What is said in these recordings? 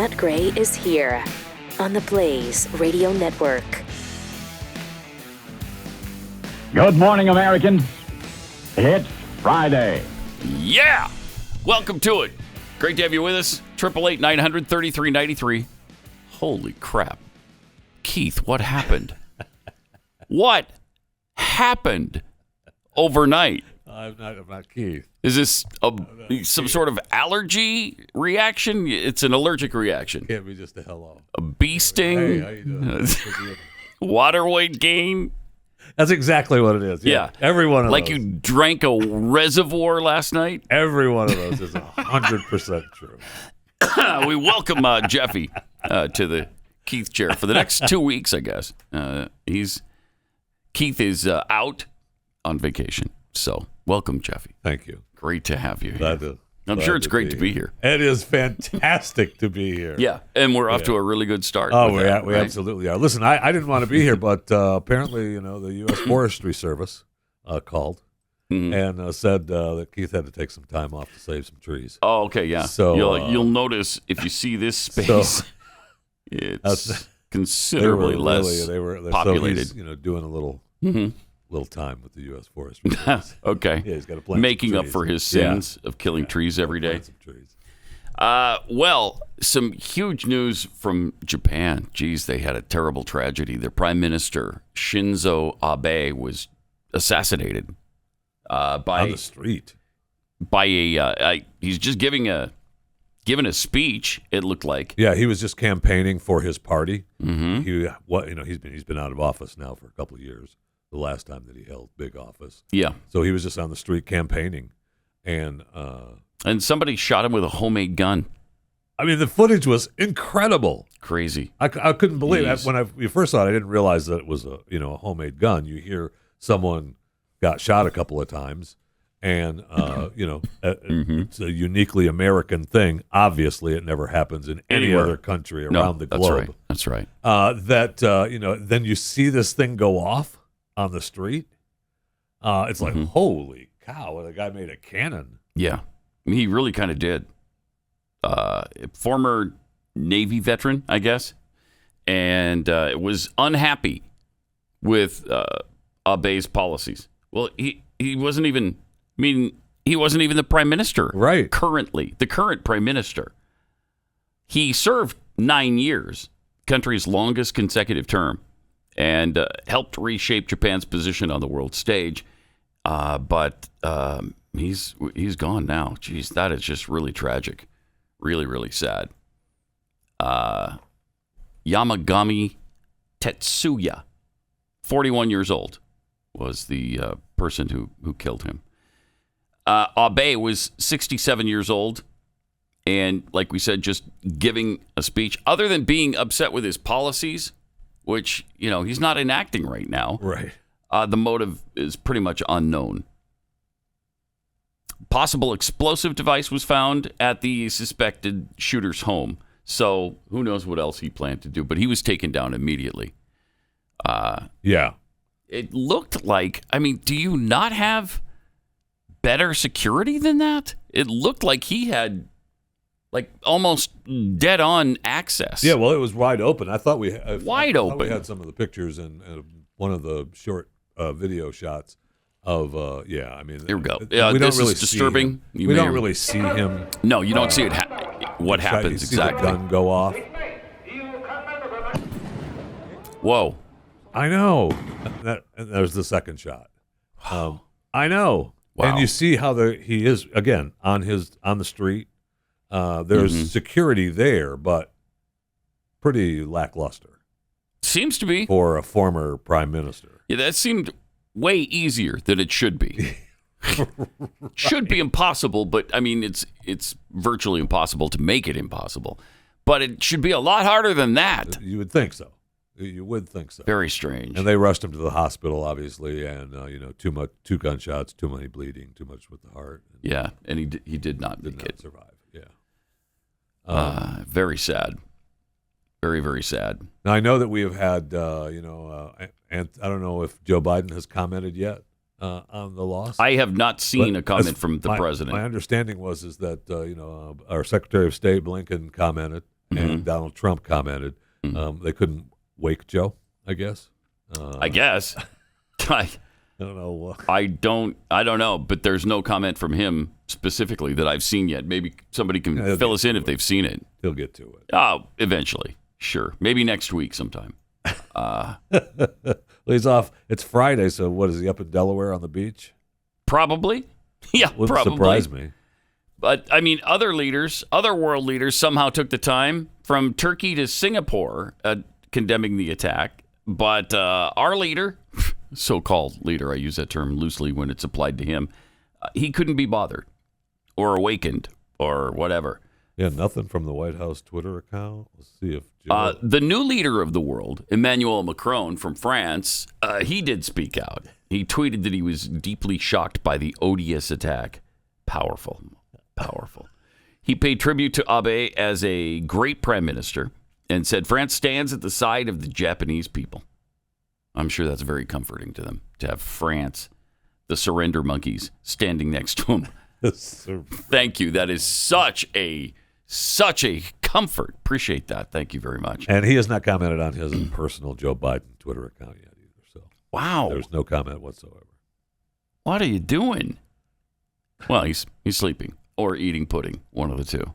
Matt Gray is here on the Blaze Radio Network. Good morning, American. It's Friday. Yeah! Welcome to it. Great to have you with us. 888-900-3393. Holy crap. Keith, what happened? What happened overnight? I'm not Keith. Is this some sort of allergy reaction? It's an allergic reaction. Can't be just a hello. A bee sting? Hey, how you doing? Water weight gain? That's exactly what it is. Yeah. Every one of like those. You drank a reservoir last night? Every one of those is 100% true. We welcome Jeffy to the Keith chair for the next 2 weeks, I guess. Keith is out on vacation. So welcome, Jeffy. Thank you. Great to have you here. Glad I'm sure it's great to be here. It is fantastic to be here. Yeah, and we're off to a really good start. Oh, with we that, right? absolutely are. Listen, I didn't want to be here, but apparently, the U.S. Forestry Service called and said that Keith had to take some time off to save some trees. Oh, okay, yeah. So you'll notice if you see this space, it's considerably less populated. So he's, doing a little time with the U.S. Forest. Okay. Yeah, he's got to plant making some up trees. for his sins of killing trees every day. Some trees. Well, some huge news from Japan. Geez, they had a terrible tragedy. Their Prime Minister, Shinzo Abe, was assassinated by on the street. By he's just giving a speech. It looked like. Yeah, he was just campaigning for his party. Mm-hmm. He's been out of office now for a couple of years. The last time that he held big office. Yeah. So he was just on the street campaigning, and somebody shot him with a homemade gun. I mean, the footage was incredible. Crazy. I couldn't believe it. When we first saw it, I didn't realize that it was a homemade gun. You hear someone got shot a couple of times, and it's a uniquely American thing. Obviously, it never happens in any other country around the globe. That's right. Then you see this thing go off on the street. It's like, holy cow, the guy made a cannon. Yeah, he really kind of did. Former Navy veteran, I guess, and was unhappy with Abe's policies. Well, he wasn't even. I mean, he wasn't even the prime minister. Right. Currently, the current prime minister. He served 9 years, country's longest consecutive term, and helped reshape Japan's position on the world stage. But he's gone now. Jeez, that is just really tragic. Really, really sad. Yamagami Tetsuya, 41 years old, was the person who killed him. Abe was 67 years old, and like we said, just giving a speech. Other than being upset with his policies, which, he's not enacting right now. Right. The motive is pretty much unknown. Possible explosive device was found at the suspected shooter's home. So who knows what else he planned to do, but he was taken down immediately. Yeah. It looked like, do you not have better security than that? It looked like he had almost dead on access. Yeah, well, it was wide open. I thought we open. We had some of the pictures and one of the short video shots of here we go. Yeah, we this don't really is disturbing. We don't really see him. No, you don't see it. What happens you see exactly? The gun go off. Whoa! I know. And there's the second shot. I know. Wow. And you see how he is again on the street. There's security there, but pretty lackluster. Seems to be for a former prime minister. Yeah, that seemed way easier than it should be. Should be impossible, but it's virtually impossible to make it impossible. But it should be a lot harder than that. You would think so. You would think so. Very strange. And they rushed him to the hospital, obviously, and two gunshots, too many bleeding, too much with the heart. Yeah, and he did not make it. Survive. Yeah. Very sad. Very, very sad. Now I know that we have had, and I don't know if Joe Biden has commented yet on the loss. I have not seen a comment from the president. My understanding is that our Secretary of State Blinken commented and Donald Trump commented they couldn't wake Joe, I guess. I guess. I don't know. I don't know, but there's no comment from him specifically that I've seen yet. Maybe somebody can fill us in if they've seen it. He'll get to it. Oh, eventually. Sure. Maybe next week sometime. Well, he's off. It's Friday, so what, is he up in Delaware on the beach? Probably. Yeah, Wouldn't probably. surprise me. But, I mean, other world leaders somehow took the time from Turkey to Singapore condemning the attack. But our leader, so-called leader, I use that term loosely when it's applied to him, he couldn't be bothered or awakened or whatever. Yeah, nothing from the White House Twitter account. Let's see if Joe... The new leader of the world, Emmanuel Macron from France, he did speak out. He tweeted that he was deeply shocked by the odious attack. Powerful. He paid tribute to Abe as a great prime minister and said France stands at the side of the Japanese people. I'm sure that's very comforting to them, to have France, the surrender monkeys, standing next to him. Thank you. That is such a comfort. Appreciate that. Thank you very much. And he has not commented on his personal Joe Biden Twitter account yet either. So wow, there's no comment whatsoever. What are you doing? Well, he's sleeping or eating pudding, one of the two.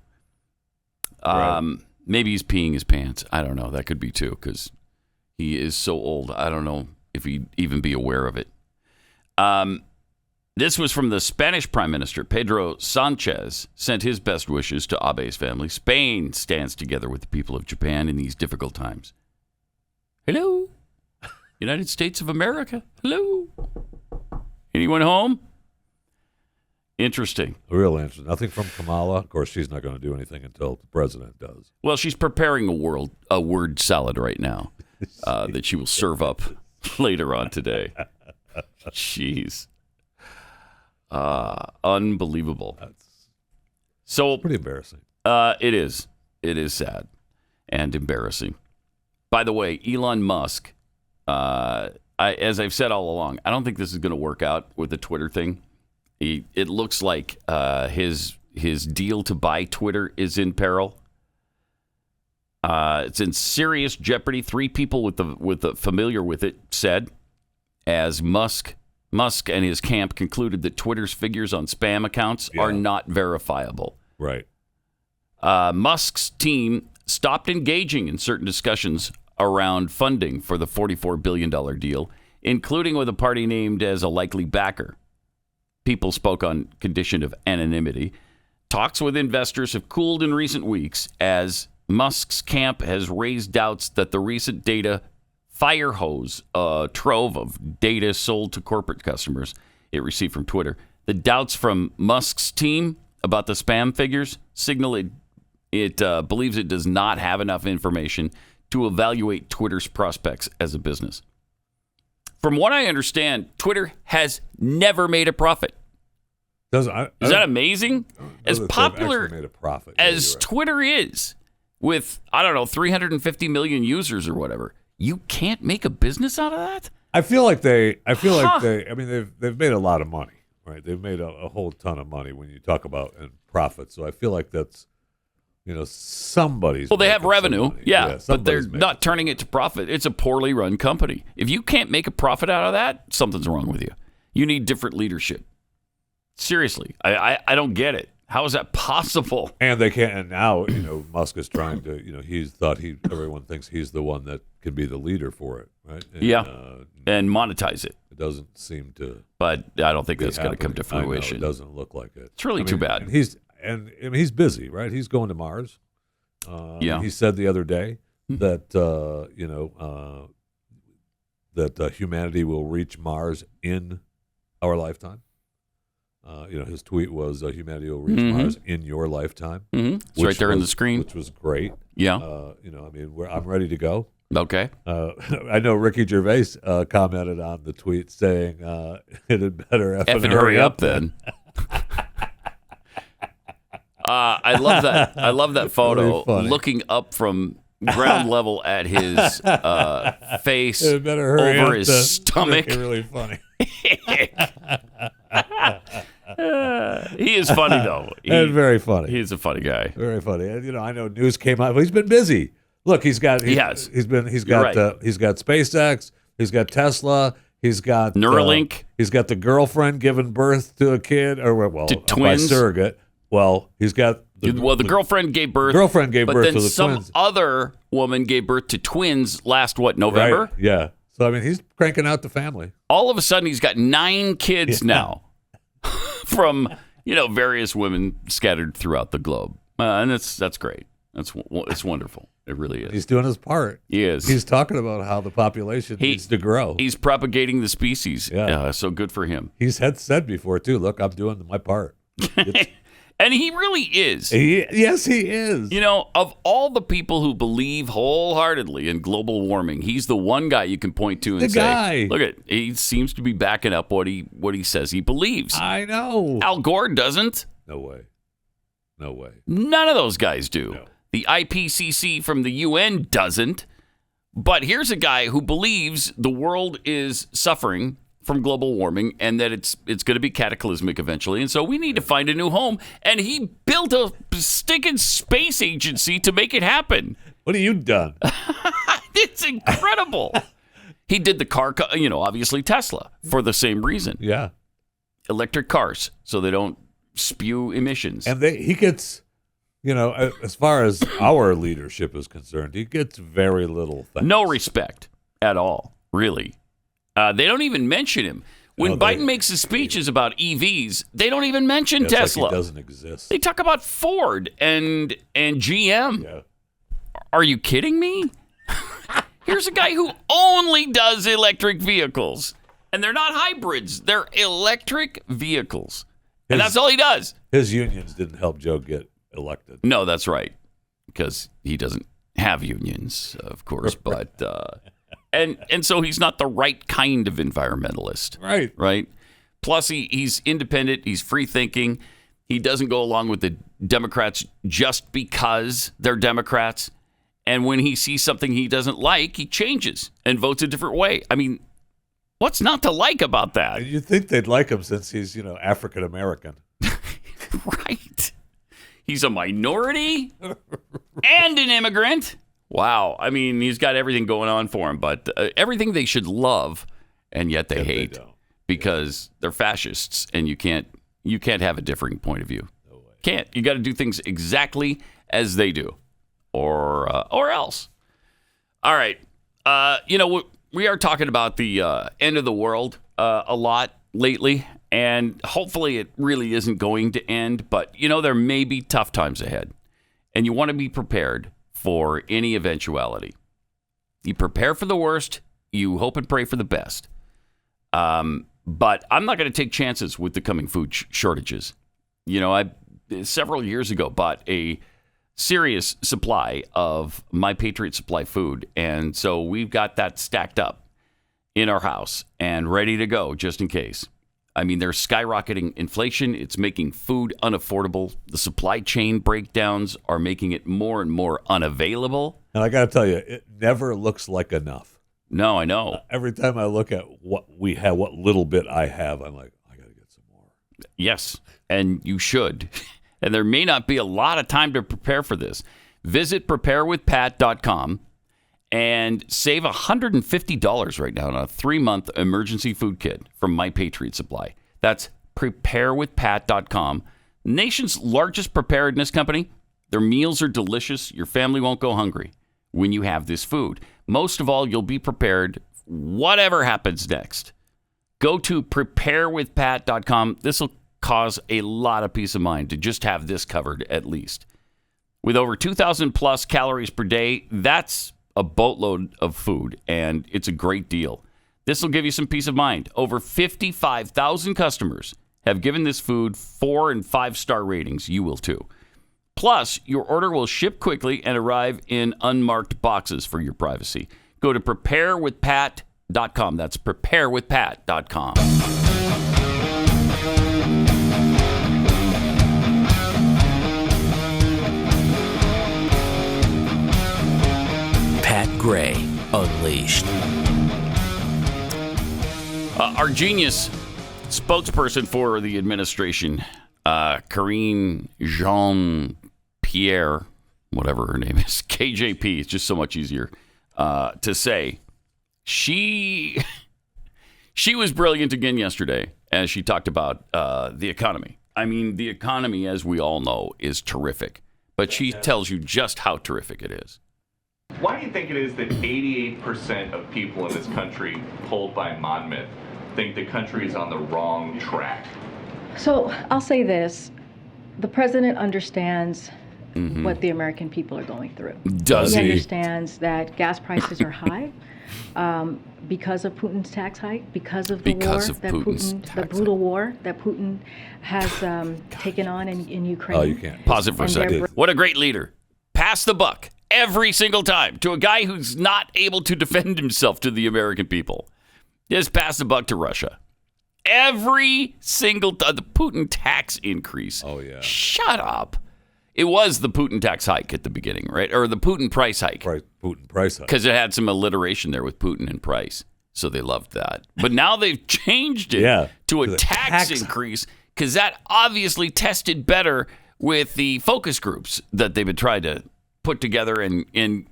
Right. Maybe he's peeing his pants. I don't know. That could be too, because he is so old. I don't know if he'd even be aware of it. This was from the Spanish Prime Minister. Pedro Sanchez sent his best wishes to Abe's family. Spain stands together with the people of Japan in these difficult times. Hello? United States of America? Hello? Anyone home? Interesting. Real interesting. Nothing from Kamala. Of course, she's not going to do anything until the president does. Well, she's preparing a word salad right now that she will serve up later on today. Jeez. Unbelievable. So pretty embarrassing. It is. It is sad and embarrassing. By the way, Elon Musk, as I've said all along, I don't think this is going to work out with the Twitter thing. It looks like his deal to buy Twitter is in peril. It's in serious jeopardy. 3 people with the familiar with it said, as Musk and his camp concluded that Twitter's figures on spam accounts are not verifiable. Right. Musk's team stopped engaging in certain discussions around funding for the $44 billion deal, including with a party named as a likely backer. People spoke on condition of anonymity. Talks with investors have cooled in recent weeks as Musk's camp has raised doubts that the recent data fire hose trove of data sold to corporate customers it received from Twitter. The doubts from Musk's team about the spam figures signal it believes it does not have enough information to evaluate Twitter's prospects as a business. From what I understand, Twitter has never made a profit. Is that amazing? As popular made a profit. as Twitter is, with, 350 million users or whatever, you can't make a business out of that? I mean, they've made a lot of money, right? They've made a whole ton of money when you talk about profit. So I feel like that's, somebody's. Well, they have revenue, but they're not turning it to profit. It's a poorly run company. If you can't make a profit out of that, something's wrong with you. You need different leadership. Seriously, I don't get it. How is that possible? And they can't. And now, Musk is trying to. Everyone thinks he's the one that can be the leader for it, right? And, and monetize it. It doesn't seem to. But I don't think that's going to come to fruition. It doesn't look like it. It's really too bad. And he's busy, right? He's going to Mars. He said the other day that that humanity will reach Mars in our lifetime. His tweet was humanity will reach Mars in your lifetime. It's right there on the screen, which was great. Yeah. I'm ready to go. Okay. I know Ricky Gervais commented on the tweet saying it had better effing hurry up then. I love that. I love that photo. Really looking up from ground level at his face over his stomach. Really funny. He is funny, though. And very funny. He's a funny guy. Very funny. And, I know news came out. But he's been busy. Look, he's got SpaceX. He's got Tesla. He's got Neuralink. He's got the girlfriend giving birth to a kid, to twins. by surrogate. Well, he's got the girlfriend gave birth. Girlfriend gave birth to the twins. But then some other woman gave birth to twins last November? Right. Yeah. So he's cranking out the family. All of a sudden, he's got 9 kids now from various women scattered throughout the globe, and that's great. It's wonderful. It really is. He's doing his part. He is. He's talking about how the population needs to grow. He's propagating the species. Yeah. So good for him. He's had said before too. Look, I'm doing my part. And he really is. Yes, he is. Of all the people who believe wholeheartedly in global warming, he's the one guy you can point to and say, look, he seems to be backing up what he says he believes. I know. Al Gore doesn't. No way. None of those guys do. No. The IPCC from the UN doesn't. But here's a guy who believes the world is suffering from global warming and that it's going to be cataclysmic eventually. And so we need to find a new home. And he built a stinking space agency to make it happen. What have you done? It's incredible. He did the car, obviously Tesla for the same reason. Yeah. Electric cars so they don't spew emissions. And he gets, as far as our leadership is concerned, he gets very little thanks. No respect at all, really. They don't even mention him. When Biden makes his speeches about EVs, they don't even mention Tesla. Like he doesn't exist. They talk about Ford and GM. Yeah. Are you kidding me? Here's a guy who only does electric vehicles. And they're not hybrids. They're electric vehicles. And that's all he does. His unions didn't help Joe get elected. No, that's right. Because he doesn't have unions, of course. But and so he's not the right kind of environmentalist. Right. Right? Plus, he's independent. He's free-thinking. He doesn't go along with the Democrats just because they're Democrats. And when he sees something he doesn't like, he changes and votes a different way. I mean, what's not to like about that? You'd think they'd like him since he's, African American. Right. He's a minority and an immigrant. Wow. I mean, he's got everything going on for him, but everything they should love, and yet they hate because they're fascists, and you can't have a differing point of view. No way. Can't. You got to do things exactly as they do, or else. All right. We are talking about the end of the world a lot lately, and hopefully it really isn't going to end. But, there may be tough times ahead, and you want to be prepared for any eventuality. You prepare for the worst, you hope and pray for the best. But I'm not going to take chances with the coming food shortages. I several years ago bought a serious supply of My Patriot Supply food, and so we've got that stacked up in our house and ready to go just in case. I mean, there's skyrocketing inflation. It's making food unaffordable. The supply chain breakdowns are making it more and more unavailable. And I got to tell you, it never looks like enough. No, I know. Every time I look at what we have, what little bit I have, I'm like, I got to get some more. Yes, and you should. And there may not be a lot of time to prepare for this. Visit preparewithpat.com and save $150 right now on a 3-month emergency food kit from My Patriot Supply. That's preparewithpat.com. Nation's largest preparedness company. Their meals are delicious. Your family won't go hungry when you have this food. Most of all, you'll be prepared whatever happens next. Go to preparewithpat.com. This will cause a lot of peace of mind to just have this covered at least. With over 2,000 plus calories per day, that's a boatload of food, and it's a great deal. This will give you some peace of mind. Over 55,000 customers have given this food 4- and 5-star ratings. You will too. Plus, your order will ship quickly and arrive in unmarked boxes for your privacy. Go to preparewithpat.com. That's preparewithpat.com. Pat Gray Unleashed. Our genius spokesperson for the administration Karine Jean-Pierre, whatever her name is, KJP. It's just so much easier to say. She was brilliant again yesterday as she talked about the economy. I mean, the economy, as we all know, is terrific. But she tells you just how terrific it is. Why do you think it is that 88% of people in this country, polled by Monmouth, think the country is on the wrong track? So I'll say this. The president understands what the American people are going through. Does he? He understands that gas prices are high because of Putin's tax hike, because of the the brutal war that Putin has taken on in Ukraine. Oh, you can't. Pause it for a second. What a great leader. Pass the buck every single time to a guy who's not able to defend himself to the American people. Just pass the buck to Russia. Every single time. The Putin tax increase. Oh, yeah. Shut up. It was the Putin tax hike at the beginning, right? Or the Putin price hike. Putin price hike. Because it had some alliteration there with Putin and price. So they loved that. But now they've changed it to a tax increase because that obviously tested better with the focus groups that they've been trying to put together and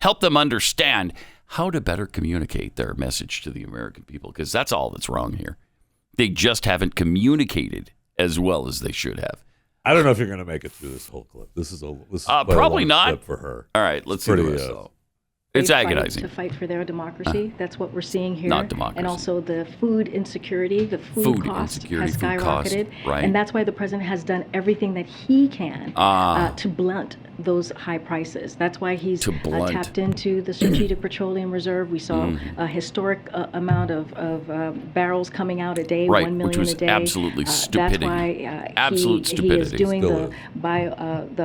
help them understand how to better communicate their message to the American people. Because that's all that's wrong here. They just haven't communicated as well as they should have. I don't know if you're going to make it through this whole clip. This is quite probably a long not clip for her. All right, let's see the rest. It's agonizing. To fight for their democracy. That's what we're seeing here. Not democracy. And also the food insecurity, the food cost has skyrocketed. Right. And that's why the president has done everything that he can to blunt those high prices. That's why he's tapped into the Strategic Petroleum Reserve. We saw a historic amount of barrels coming out a day, 1 million which was a day. absolutely stupidity. That's why stupidity. He is doing the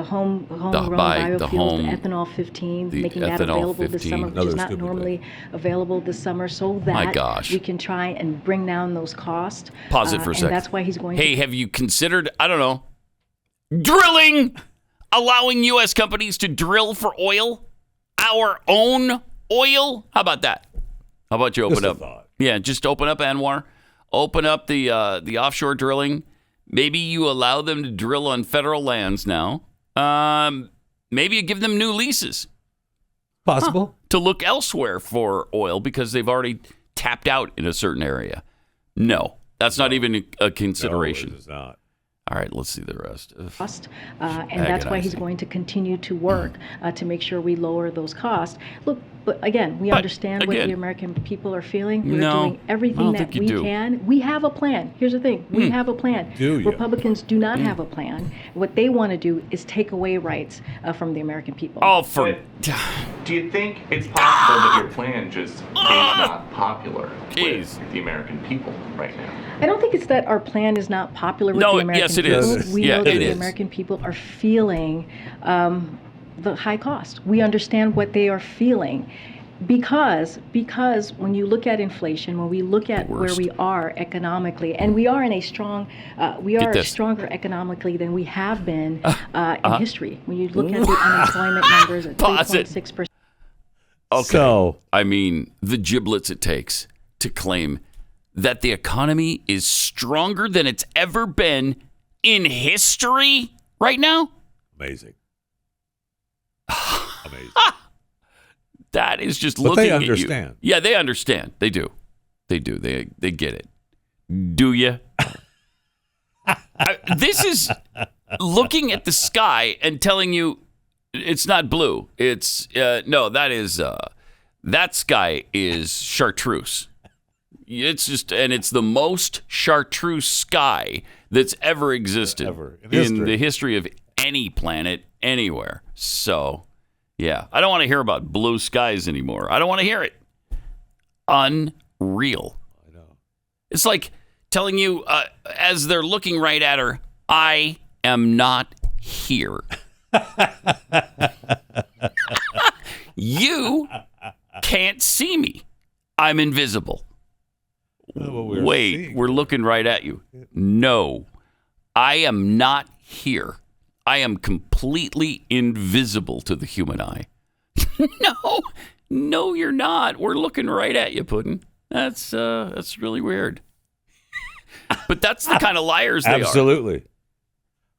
homegrown biofuels, the ethanol 15, making that available this summer, which is not normally available this summer, so that we can try and bring down those costs. Pause it for a second. And that's why he's going Hey, have you considered, I don't know, drilling? Allowing U.S. companies to drill for oil? Our own oil? How about that? How about you open up? Yeah, just open up Anwar. Open up the offshore drilling. Maybe you allow them to drill on federal lands now. Maybe you give them new leases. Possible. To look elsewhere for oil because they've already tapped out in a certain area. No, that's not even a consideration. No, it is not. All right, let's see the rest. And that's why he's going to continue to work to make sure we lower those costs. Look, but again, we understand what the American people are feeling. We're doing everything that we can. We have a plan. Here's the thing. We have a plan. Republicans do not have a plan. What they want to do is take away rights from the American people. Do you think it's possible that your plan just is not popular with the American people right now? I don't think it's that our plan is not popular with the American people. Yes, it is. We know that the American people are feeling the high cost. We understand what they are feeling. Because when you look at inflation, when we look at where we are economically, and we are in a strong, stronger economically than we have been in history. When you look at the unemployment numbers at 3.6%. Okay. So, I mean, the giblets it takes to claim that the economy is stronger than it's ever been in history right now? Amazing. Amazing. That is just but looking they at understand. You. Yeah, they understand. They do. They do. They get it. Do you? This is looking at the sky and telling you it's not blue. It's no. That sky is chartreuse. It's just, and it's the most chartreuse sky that's ever existed in the history of any planet anywhere. So, yeah, I don't want to hear about blue skies anymore. I don't want to hear it. Unreal. I know. It's like telling you, as they're looking right at her, I am not here. You can't see me. I'm invisible. Wait, we're looking right at you. No, I am not here. I am completely invisible to the human eye. No, you're not. We're looking right at you, Puddin'. That's really weird. But that's the kind of liars they are. Absolutely.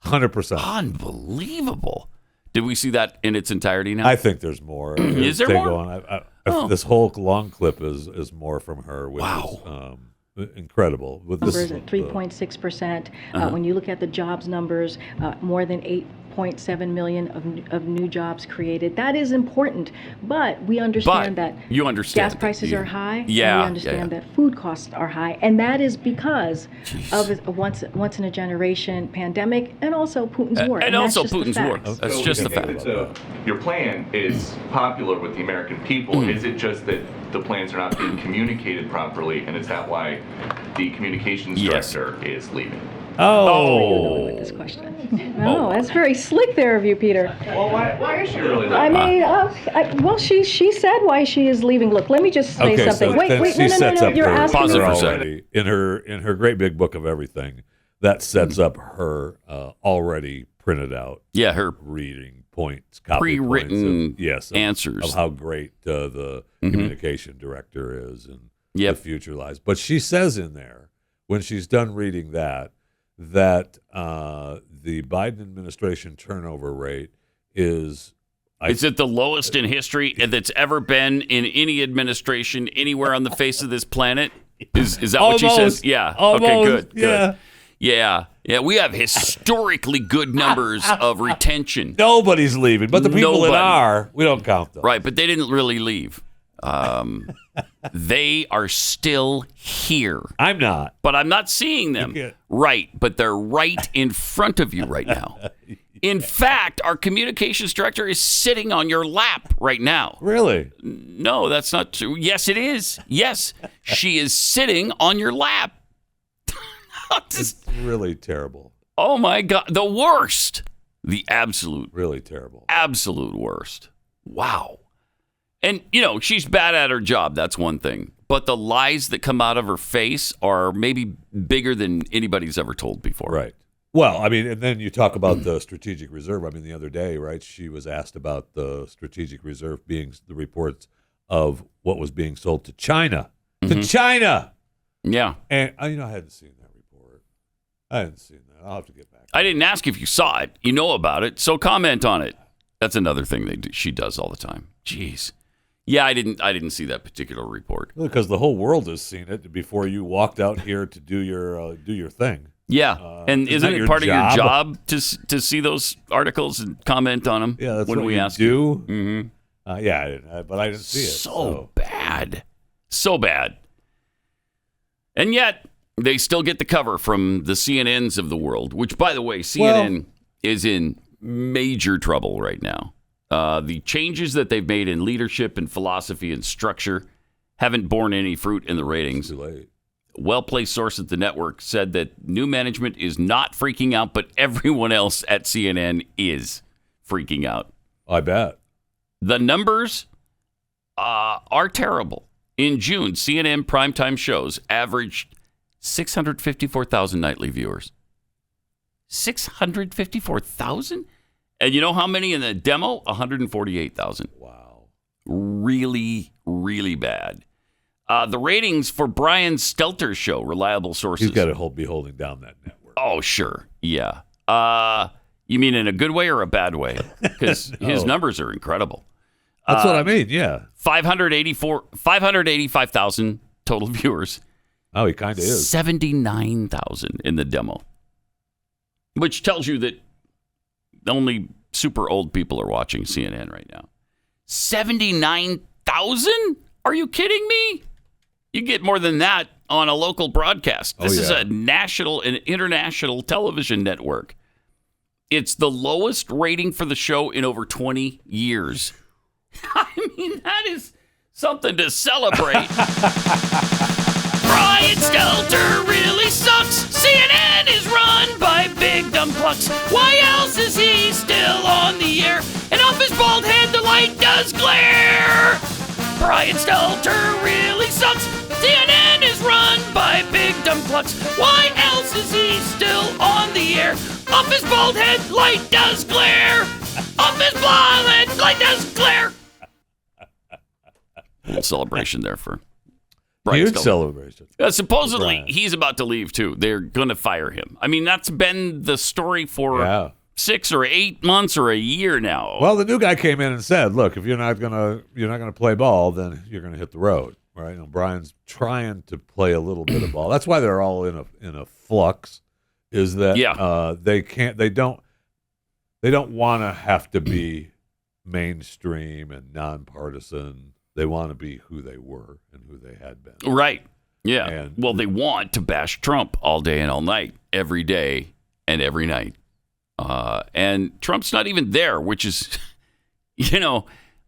100%. Unbelievable. Did we see that in its entirety now? I think there's more. Is there They more? go on. This whole long clip is more from her, which is incredible. With Numbers at 3.6%. When you look at the jobs numbers, more than 8.7 million of new jobs created. That is important, but we understand that you understand gas prices are high. Yeah, and we understand that food costs are high, and that is because of a once in a generation pandemic, and also Putin's war. And that's also just the Putin's war. facts. That's So just the I think fact. that, your plan is popular with the American people. Is it just that the plans are not being communicated properly, and is that why the communications Yes. director is leaving? With this question. No, that's very slick there of you, Peter. Well, why is she really leaving? I mean, well, she said why she is leaving. Look, let me just say Okay, something. so wait, then she no, sets up you're her, asking Pause it me. for a second. already in her great big book of everything. That sets up her already printed out Yeah, her reading points, copy pre-written points of answers. of how great the communication director is and Yep. the future lies. But she says in there, when she's done reading that the Biden administration turnover rate is Is it the lowest in history that's ever been in any administration anywhere on the face of this planet? Is that what she says? Almost. Yeah. Almost. Okay, good. Yeah. Yeah. Yeah, we have historically good numbers of retention. Nobody's leaving, but the people Nobody. that are, we don't count them. Right, but they didn't really leave. They are still here. I'm not. But I'm not seeing them. Okay. Right, but they're right in front of you right now. In fact, our communications director is sitting on your lap right now. Really? No, that's not true. Yes, it is. Yes, she is sitting on your lap. It's really terrible. Oh my God, the worst. The absolute Really terrible. worst. Wow. And, she's bad at her job. That's one thing. But the lies that come out of her face are maybe bigger than anybody's ever told before. Right. Well, I mean, and then you talk about the strategic reserve. I mean, the other day, right, she was asked about the strategic reserve being the reports of what was being sold to China. To China! Yeah. And, I hadn't seen that report. I hadn't seen that. I'll have to get back. I didn't ask if you saw it. You know about it, so comment on it. That's another thing she does all the time. Jeez. Yeah, I didn't see that particular report. Because the whole world has seen it before you walked out here to do your thing. Yeah, and isn't that it your part of your job? job to see those articles and comment on them? Yeah, that's when what we you ask do. Mm-hmm. Yeah, I didn't, but I didn't see it. So bad, so bad. And yet they still get the cover from the CNNs of the world. Which, by the way, CNN is in major trouble right now. The changes that they've made in leadership and philosophy and structure haven't borne any fruit in the ratings. Too late. Well-placed source at the network said that new management is not freaking out, but everyone else at CNN is freaking out. I bet. The numbers are terrible. In June, CNN primetime shows averaged 654,000 nightly viewers. 654,000? And you know how many in the demo? 148,000. Wow. Really, really bad. The ratings for Brian Stelter's show, reliable sources. He's got to be holding down that network. Oh, sure. Yeah. You mean in a good way or a bad way? Because his numbers are incredible. That's what I mean, yeah. 585,000 total viewers. Oh, he kind of is. 79,000 in the demo. Which tells you that only super old people are watching CNN right now. 79,000? Are you kidding me? You get more than that on a local broadcast. This is a national and international television network. It's the lowest rating for the show in over 20 years. I mean, that is something to celebrate. Brian Stelter really sucks. CNN is run by big dumb clucks. Why else is he still on the air? And off his bald head the light does glare. Brian Stelter really sucks. CNN is run by big dumb clucks. Why else is he still on the air? Off his bald head light does glare. Off his bald head light does glare. A little celebration there for Brian Huge Stelter. celebration. Supposedly, Brian. he's about to leave, too. They're going to fire him. I mean, that's been the story for 6 or 8 months or a year now. Well, the new guy came in and said, "Look, if you're not gonna play ball, then you're gonna hit the road." Right? And Brian's trying to play a little bit of ball. That's why they're all in a flux. Is that they don't want to have to be mainstream and nonpartisan. They want to be who they were and who they had been. Right. Yeah. And, well, they want to bash Trump all day and all night, every day and every night. And Trump's not even there, which is,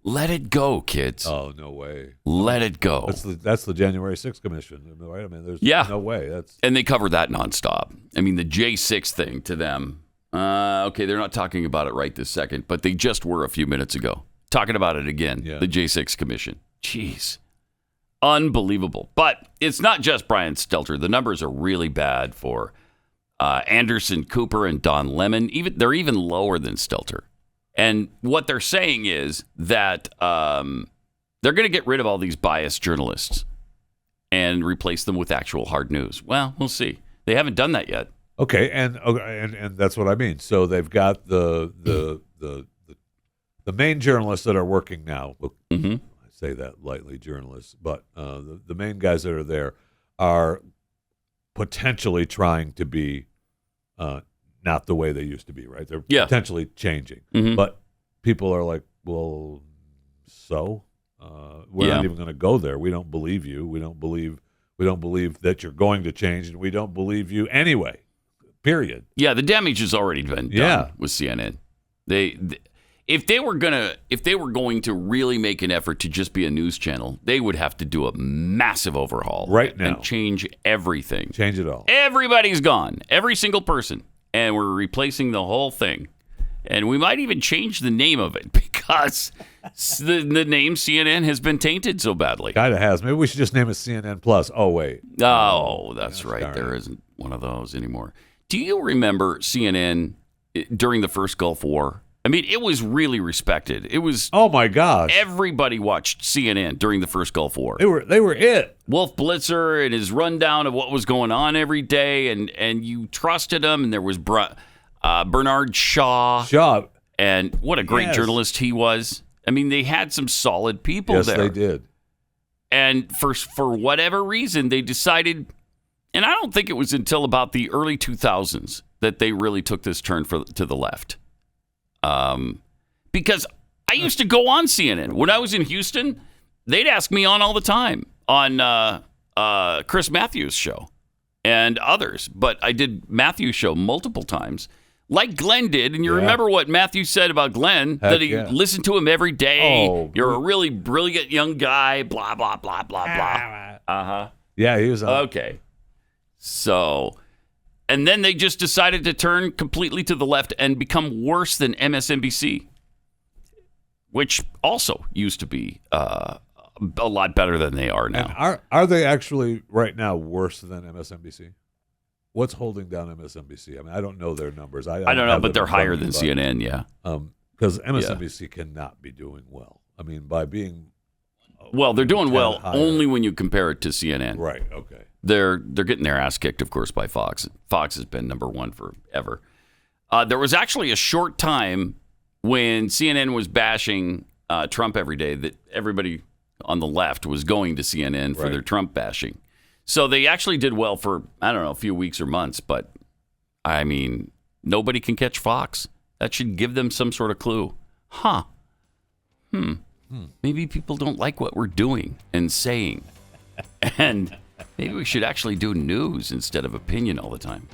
let it go, kids. Oh, no way. Let it go. That's the January 6th commission, right? I mean, there's no way. And they cover that nonstop. I mean, the J6 thing to them. Okay, they're not talking about it right this second, but they just were a few minutes ago. Talking about it again, the J6 commission. Jeez. Unbelievable. But it's not just Brian Stelter. The numbers are really bad for Anderson Cooper and Don Lemon. They're even lower than Stelter. And what they're saying is that they're going to get rid of all these biased journalists and replace them with actual hard news. Well, we'll see. They haven't done that yet. Okay, and that's what I mean. So they've got the main journalists that are working now. Look, I say that lightly, journalists, but the main guys that are there are potentially trying to be not the way they used to be, right? They're potentially changing. But people are like, well, so we're not even going to go there. We don't believe you. We don't believe that you're going to change, and we don't believe you anyway. Period. Yeah, the damage has already been done with CNN. If they were going to really make an effort to just be a news channel, they would have to do a massive overhaul right now and change everything. Change it all. Everybody's gone, every single person, and we're replacing the whole thing. And we might even change the name of it because the name CNN has been tainted so badly. Kind of has. Maybe we should just name it CNN Plus. Oh wait. Oh, that's right. There isn't one of those anymore. Do you remember CNN during the first Gulf War? I mean, it was really respected. It was. Oh my gosh! Everybody watched CNN during the first Gulf War. They were it. Wolf Blitzer and his rundown of what was going on every day, and you trusted him. And there was Bernard Shaw. And what a great journalist he was. I mean, they had some solid people there. Yes, they did. And for whatever reason, they decided. And I don't think it was until about the early 2000s that they really took this turn to the left. Because I used to go on CNN. When I was in Houston, they'd ask me on all the time on Chris Matthews' show and others. But I did Matthews' show multiple times, like Glenn did. And you remember what Matthews said about Glenn, that he listened to him every day. Oh, you're a really brilliant young guy, blah, blah, blah, blah, blah. Uh-huh. Yeah, he was okay. So, and then they just decided to turn completely to the left and become worse than MSNBC, which also used to be a lot better than they are now. And are they actually right now worse than MSNBC? What's holding down MSNBC? I mean, I don't know their numbers. I don't know, but they're higher than CNN, because MSNBC cannot be doing well. I mean, by being... Well, they're doing well only when you compare it to CNN. Right, okay. They're getting their ass kicked, of course, by Fox. Fox has been number one forever. There was actually a short time when CNN was bashing Trump every day that everybody on the left was going to CNN for their Trump bashing. So they actually did well for, I don't know, a few weeks or months. But, I mean, nobody can catch Fox. That should give them some sort of clue. Maybe people don't like what we're doing and saying. And maybe we should actually do news instead of opinion all the time.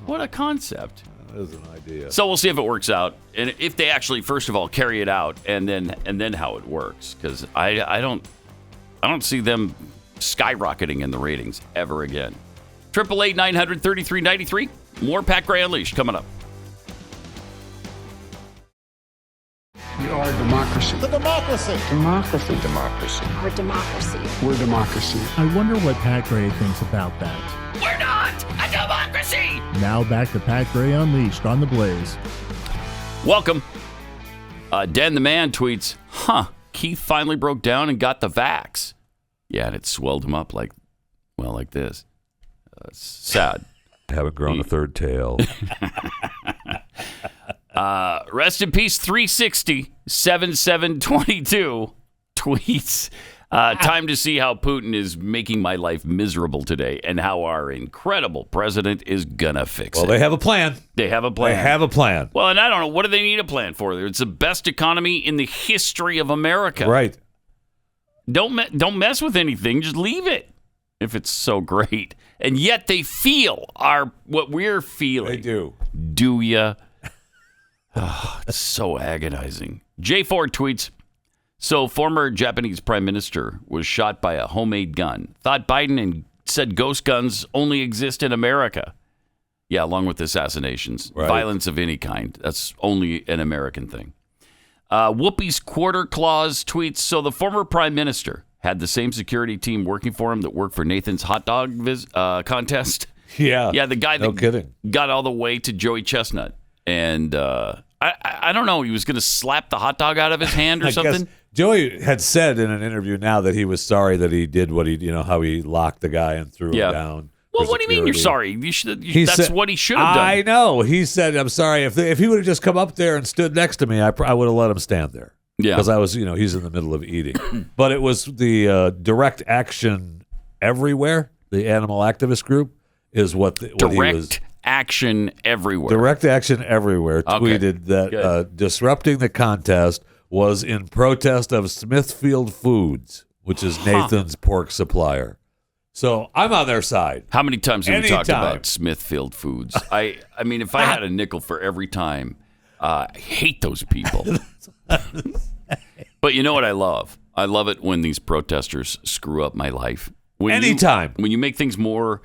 What a concept. That is an idea. So we'll see if it works out. And if they actually, first of all, carry it out and then how it works. Because I don't see them skyrocketing in the ratings ever again. 888-900-3393. More Pat Gray Unleashed coming up. We are democracy. The democracy. Democracy. Democracy. We're democracy. We're democracy. I wonder what Pat Gray thinks about that. We're not a democracy! Now back to Pat Gray Unleashed on the Blaze. Welcome. Dan the Man tweets, Keith finally broke down and got the vax. Yeah, and it swelled him up like this. Sad. Haven't grown a third tail. Rest in peace, 360 7722 tweets. Time to see how Putin is making my life miserable today and how our incredible president is gonna fix it. Well, they have a plan. They have a plan. They have a plan. Well, and I don't know, what do they need a plan for? It's the best economy in the history of America. Right. Don't mess with anything. Just leave it if it's so great. And yet they feel what we're feeling. They do. Do ya? Oh, it's so agonizing. J Ford tweets, so former Japanese prime minister was shot by a homemade gun. Thought Biden and said ghost guns only exist in America. Yeah, along with assassinations. Right. Violence of any kind. That's only an American thing. Whoopi's quarter clause tweets, so the former prime minister had the same security team working for him that worked for Nathan's hot dog contest. Yeah. Yeah, the guy that No kidding. got all the way to Joey Chestnut. And I don't know, he was going to slap the hot dog out of his hand or I something. guess Joey had said in an interview now that he was sorry that he did what he, how he locked the guy and threw him down. Well, for what do you mean you're security. sorry? That's what he should have done. I know. He said, I'm sorry. If he would have just come up there and stood next to me, I would have let him stand there. Yeah. Because I was, he's in the middle of eating. But it was the Direct Action Everywhere, the animal activist group, is what he was. Direct Action Everywhere. Direct Action Everywhere Okay. tweeted that disrupting the contest was in protest of Smithfield Foods, which is Nathan's pork supplier. So I'm on their side. How many times have we talked Anytime. about Smithfield Foods? I mean, if I had a nickel for every time, I hate those people. But you know what I love? I love it when these protesters screw up my life. Anytime. When you make things more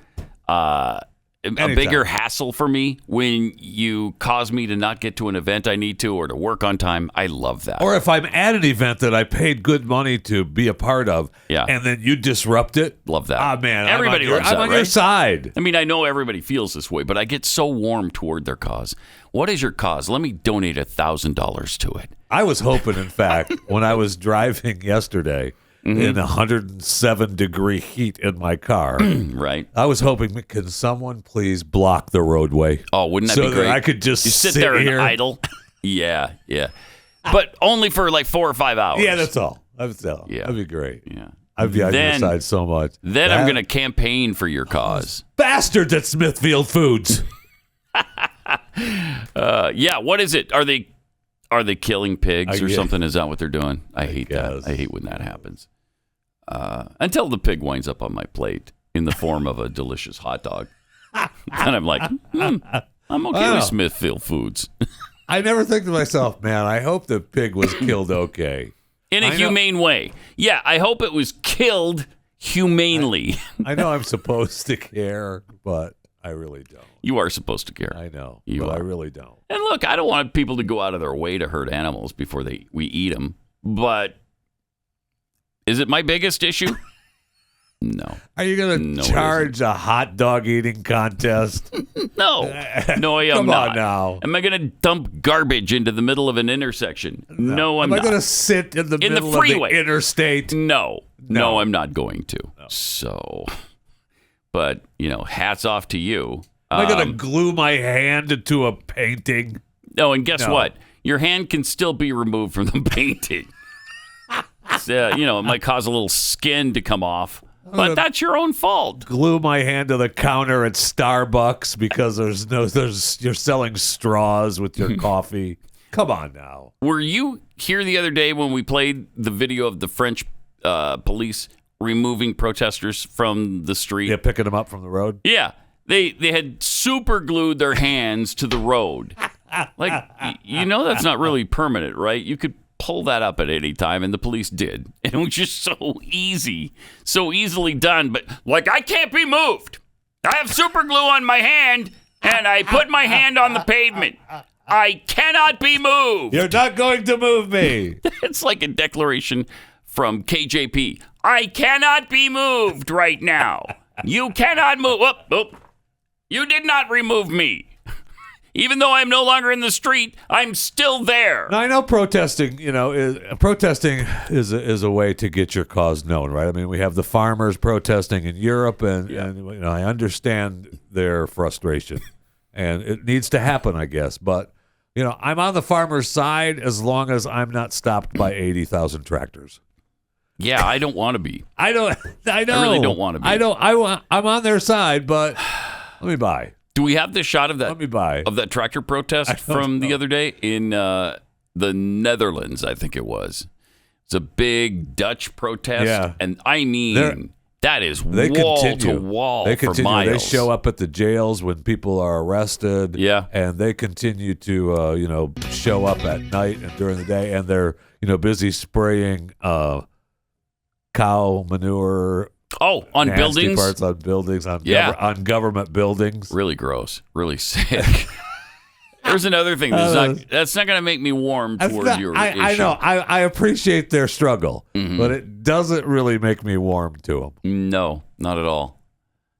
a bigger hassle for me, when you cause me to not get to an event I need to or to work on time, I love that. Or if I'm at an event that I paid good money to be a part of, and then you disrupt it, love that. Ah, man, Everybody loves that, I'm on right? your side. I mean, I know everybody feels this way, but I get so warm toward their cause. What is your cause? Let me donate $1,000 to it. I was hoping, in fact, when I was driving yesterday in 107-degree heat in my car, right? I was hoping, can someone please block the roadway? Oh, wouldn't that so be great? That I could just you sit there here. and idle. Yeah. But only for like 4 or 5 hours. Yeah, that's all. Yeah, that'd be great. Yeah. I'd be on your side so much. Then I'm going to campaign for your cause. Bastards at Smithfield Foods. Yeah, what is it? Are they killing pigs or guess. something? Is that what they're doing? I hate that. I hate when that happens. Until the pig winds up on my plate in the form of a delicious hot dog. And I'm like, I'm okay with Smithfield Foods. I never think to myself, man, I hope the pig was killed okay. In a humane way. Yeah, I hope it was killed humanely. I know I'm supposed to care, but I really don't. You are supposed to care. I know, but I really don't. And look, I don't want people to go out of their way to hurt animals before we eat them. But is it my biggest issue? No. Are you going to charge a hot dog eating contest? No, I am not. Come on now. Am I going to dump garbage into the middle of an intersection? No, I'm not. Am I going to sit in the middle freeway? of the interstate? No, I'm not going to. No. So, but, hats off to you. Am I going to glue my hand to a painting? No, and guess what? Your hand can still be removed from the painting. It might cause a little skin to come off. But that's your own fault. Glue my hand to the counter at Starbucks because you're selling straws with your coffee. Come on now. Were you here the other day when we played the video of the French police removing protesters from the street? Yeah, picking them up from the road. Yeah, they had super glued their hands to the road. Like, that's not really permanent, right? You could pull that up at any time, and the police did. And it was just so easily done. But, I can't be moved. I have super glue on my hand, and I put my hand on the pavement. I cannot be moved. You're not going to move me. It's like a declaration from KJP. I cannot be moved right now. You cannot move. Oh, you did not remove me. Even though I'm no longer in the street, I'm still there. Now, I know protesting, is a way to get your cause known, right? I mean, we have the farmers protesting in Europe, and I understand their frustration, and it needs to happen, I guess. But I'm on the farmers' side as long as I'm not stopped by 80,000 tractors. Yeah, I don't want to be. I know. I really don't want to be. I'm on their side, but let me buy. Do we have the shot of that? Let me buy. Of that tractor protest from the other day in the Netherlands, I think it was. It's a big Dutch protest, and I mean that is wall to wall. They for continue. miles. They show up at the jails when people are arrested. Yeah, and they continue to show up at night and during the day, and they're busy spraying cow manure. Oh, on buildings? Parts on buildings, on government buildings. Really gross. Really sick. There's another thing that's not going to make me warm towards your issue. I know. I appreciate their struggle, but it doesn't really make me warm to them. No, not at all.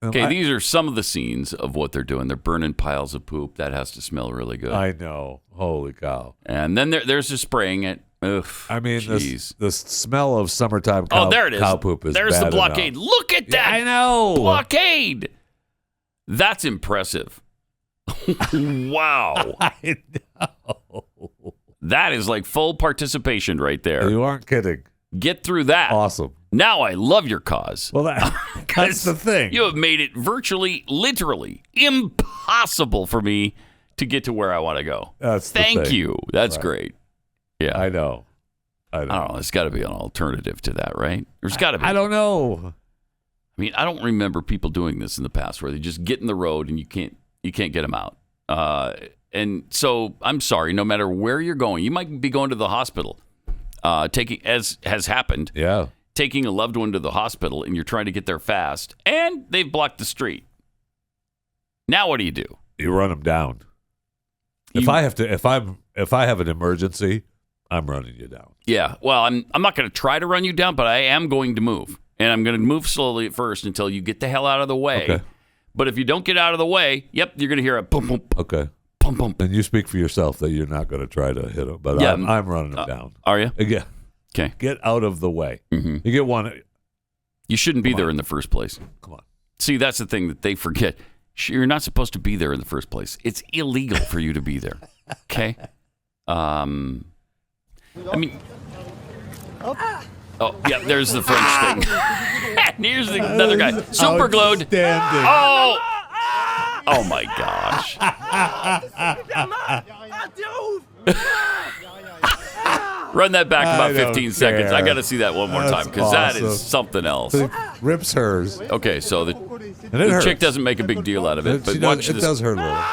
Okay, these are some of the scenes of what they're doing. They're burning piles of poop. That has to smell really good. I know. Holy cow. And then there's the spraying it. Ugh, I mean, the smell of summertime cow, there it is. Cow poop is There's bad the blockade. enough. Look at that. Yeah, I know. Blockade. That's impressive. Wow. I know. That is like full participation right there. You aren't kidding. Get through that. Awesome. Now I love your cause. Well, that's the thing. You have made it virtually, literally impossible for me to get to where I want to go. Thank you. That's great. Yeah. I know. I don't know. There's got to be an alternative to that, right? There's got to be. I don't know. I mean, I don't remember people doing this in the past where they just get in the road and you can't get them out. And so I'm sorry, no matter where you're going, you might be going to the hospital, taking, as has happened, taking a loved one to the hospital, and you're trying to get there fast, and they've blocked the street. Now what do? You run them down. If I have an emergency, I'm running you down. Yeah. Well, I'm not going to try to run you down, but I am going to move. And I'm going to move slowly at first until you get the hell out of the way. Okay. But if you don't get out of the way, you're going to hear a boom, boom. Okay. Boom, boom. And you speak for yourself that you're not going to try to hit them. But yeah, I'm running them down. Are you? Yeah. Okay. Get out of the way. Mm-hmm. You get one. You shouldn't be there in the first place. Come on. See, that's the thing that they forget. You're not supposed to be there in the first place. It's illegal for you to be there. Okay? I mean... Oh, yeah, there's the French thing. And here's another guy. Super glued. Oh! Oh, my gosh. Run that back about 15 seconds. I got to see that one more time because that is something else. It rips hers. Okay, so the hurts. chick doesn't make a big deal out of it. But it does hurt a little.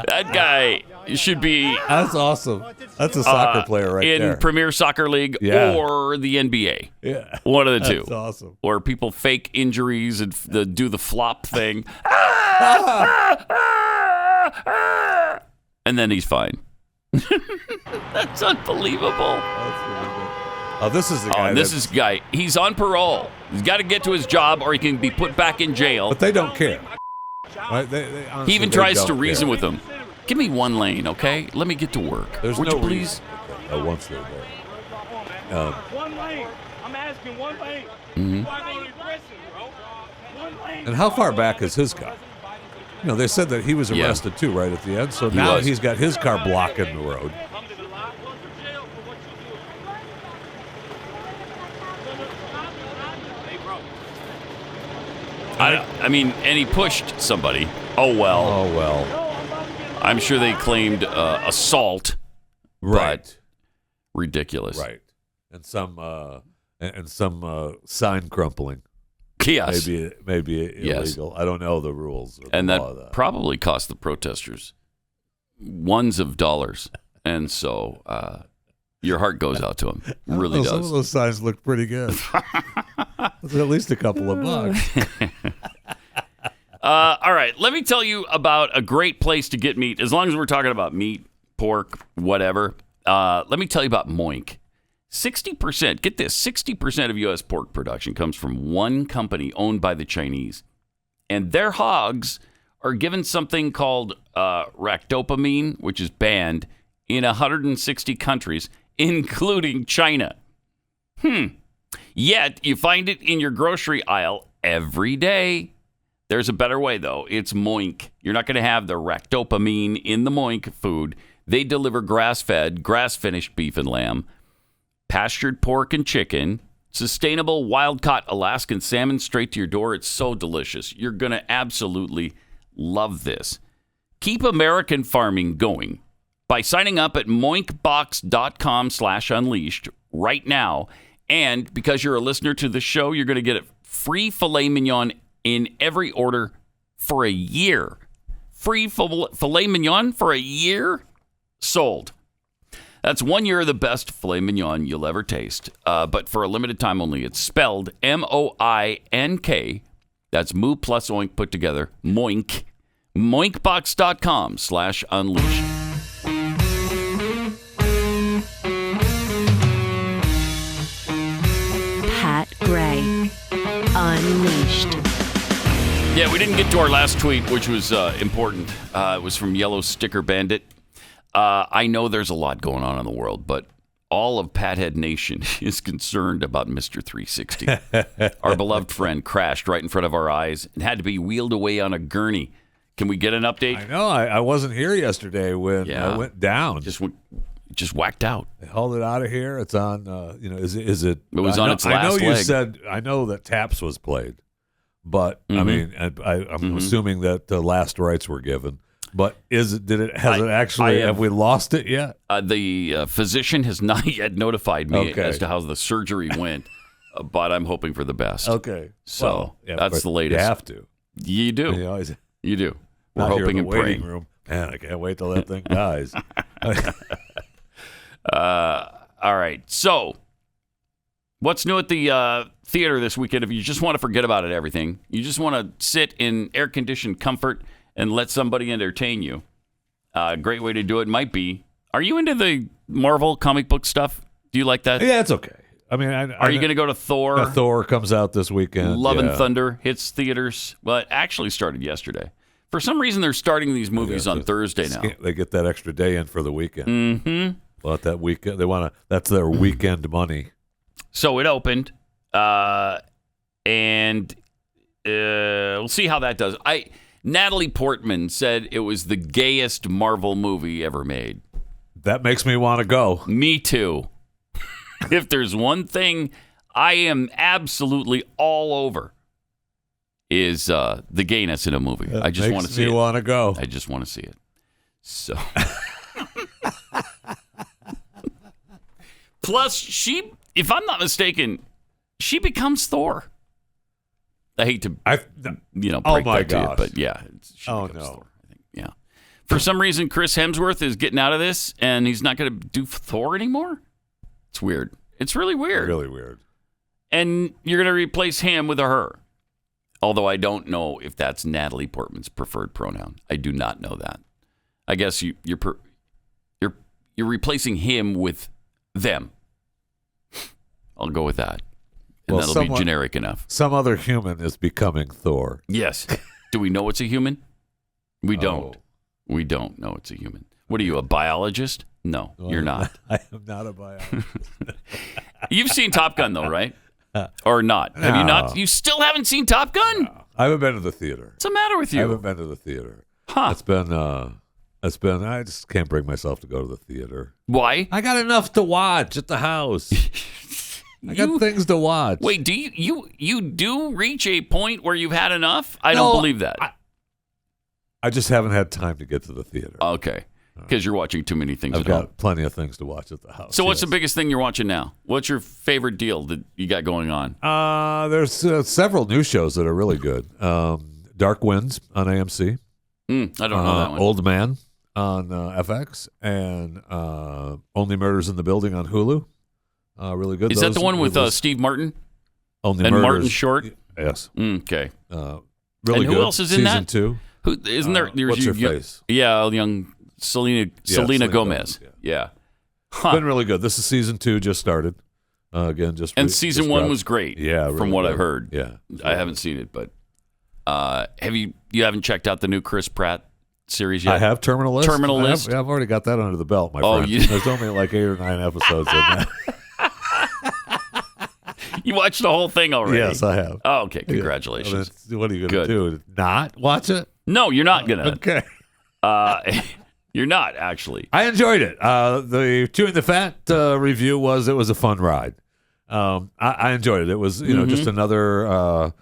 That guy should be... That's awesome. That's a soccer player right in there. In Premier Soccer League or the NBA. Yeah. One of the two. That's awesome. Where people fake injuries and do the flop thing. And then he's fine. That's unbelievable. Oh, this is the guy. This is the guy. He's on parole. He's got to get to his job or he can be put back in jail. But they don't care. Right? He even tries to reason with them. Give me one lane, okay? Let me get to work. Would you please? Once they're there. One lane. I'm asking one lane. And how far back is his car? They said that he was arrested too, right at the end. So now he's got his car blocking the road. I mean, and he pushed somebody. Oh, well. I'm sure they claimed assault. Right. But ridiculous. Right. And some sign crumpling. Yes. Maybe illegal. I don't know the rules. And that probably cost the protesters ones of dollars. And so your heart goes out to them. Really does. Some of those signs look pretty good. It's at least a couple of bucks. All right. Let me tell you about a great place to get meat. As long as we're talking about meat, pork, whatever. Let me tell you about Moink. 60%, get this, 60% of U.S. pork production comes from one company owned by the Chinese. And their hogs are given something called ractopamine, which is banned in 160 countries, including China. Yet, you find it in your grocery aisle every day. There's a better way, though. It's Moink. You're not going to have the ractopamine in the Moink food. They deliver grass-fed, grass-finished beef and lamb, pastured pork and chicken, sustainable wild-caught Alaskan salmon straight to your door. It's so delicious. You're going to absolutely love this. Keep American farming going by signing up at moinkbox.com/unleashed right now. And because you're a listener to the show, you're going to get a free filet mignon in every order for a year. Free filet mignon for a year? Sold. That's 1 year of the best filet mignon you'll ever taste. But for a limited time only. It's spelled M-O-I-N-K. That's moo plus oink put together. Moink. Moinkbox.com/unleashed. Pat Gray Unleashed. Yeah, we didn't get to our last tweet, which was important. It was from Yellow Sticker Bandit. I know there's a lot going on in the world, but all of Pathead Nation is concerned about Mr. 360. Our beloved friend crashed right in front of our eyes and had to be wheeled away on a gurney. Can we get an update? I know. I wasn't here yesterday when I went down. Just whacked out. They hauled it out of here. It's on. Is it? It was on its last I know you leg. said. I know that Taps was played, but I mean, I'm assuming that the last rites were given. But has it actually? Have we lost it yet? The physician has not yet notified me as to how the surgery went, but I'm hoping for the best. Okay, so that's the latest. You have to. You do. You do. We're hoping and praying. Room. Man, I can't wait till that thing dies. All right. So, what's new at the theater this weekend? If you just want to forget about everything, you just want to sit in air-conditioned comfort and let somebody entertain you. A great way to do it might be. Are you into the Marvel comic book stuff? Do you like that? Yeah, it's okay. I mean, are you going to go to Thor? Thor comes out this weekend. Love and Thunder hits theaters. Well, it actually started yesterday. For some reason, they're starting these movies on Thursday now. They get that extra day in for the weekend. Mm-hmm. Well, that weekend, that's their weekend money. So it opened, and we'll see how that does. Natalie Portman said it was the gayest Marvel movie ever made. That makes me want to go. Me too. If there's one thing I am absolutely all over, is the gayness in a movie. I just want to see it. You want to go. I just want to see it. So, plus she, if I'm not mistaken, she becomes Thor. I hate to, break that to you, but yeah. She becomes Thor, I think. Yeah. For some reason, Chris Hemsworth is getting out of this, and he's not going to do Thor anymore. It's weird. It's really weird. Really weird. And you're going to replace him with a her. Although I don't know if that's Natalie Portman's preferred pronoun. I do not know that. I guess you're replacing him with them. I'll go with that. And that'll be generic enough. Some other human is becoming Thor. Yes. Do we know it's a human? We don't. We don't know it's a human. What are you, a biologist? No, you're not. I am not a biologist. You've seen Top Gun, though, right? Or not? No. Have you not? You still haven't seen Top Gun? No. I haven't been to the theater. What's the matter with you? I haven't been to the theater. Huh. It's been. I just can't bring myself to go to the theater. Why? I got enough to watch at the house. I got things to watch. Wait, do you do reach a point where you've had enough? I don't believe that. I just haven't had time to get to the theater. Okay. Because you're watching too many things I've at home. got plenty of things to watch at the house. So what's the biggest thing you're watching now? What's your favorite deal that you got going on? There's several new shows that are really good. Dark Winds on AMC. I don't know that one. Old Man on FX. And Only Murders in the Building on Hulu. Really good. Is that the one with Steve Martin? Only and Murders. Martin Short? Yes. Okay. Really and who good. else is in Season that? 2. Who isn't there? What's her face? Yeah, young Selena Gomez. Yeah. It's been really good. This is season 2, just started. Again, just And season 1 was great. Yeah, from really what good. I've heard. Yeah, I haven't seen it, but you haven't checked out the new Chris Pratt series yet? I have Terminal List. Terminal List. I've already got that under the belt, my Oh, friend. There's only like 8 or 9 episodes in that. You watched the whole thing already? Yes, I have. Oh, okay. Congratulations. Well, what are you going to do? Not watch it? No, you're not gonna. Okay. You're not actually. I enjoyed it. The Chewing the Fat review was a fun ride. I enjoyed it. It was just another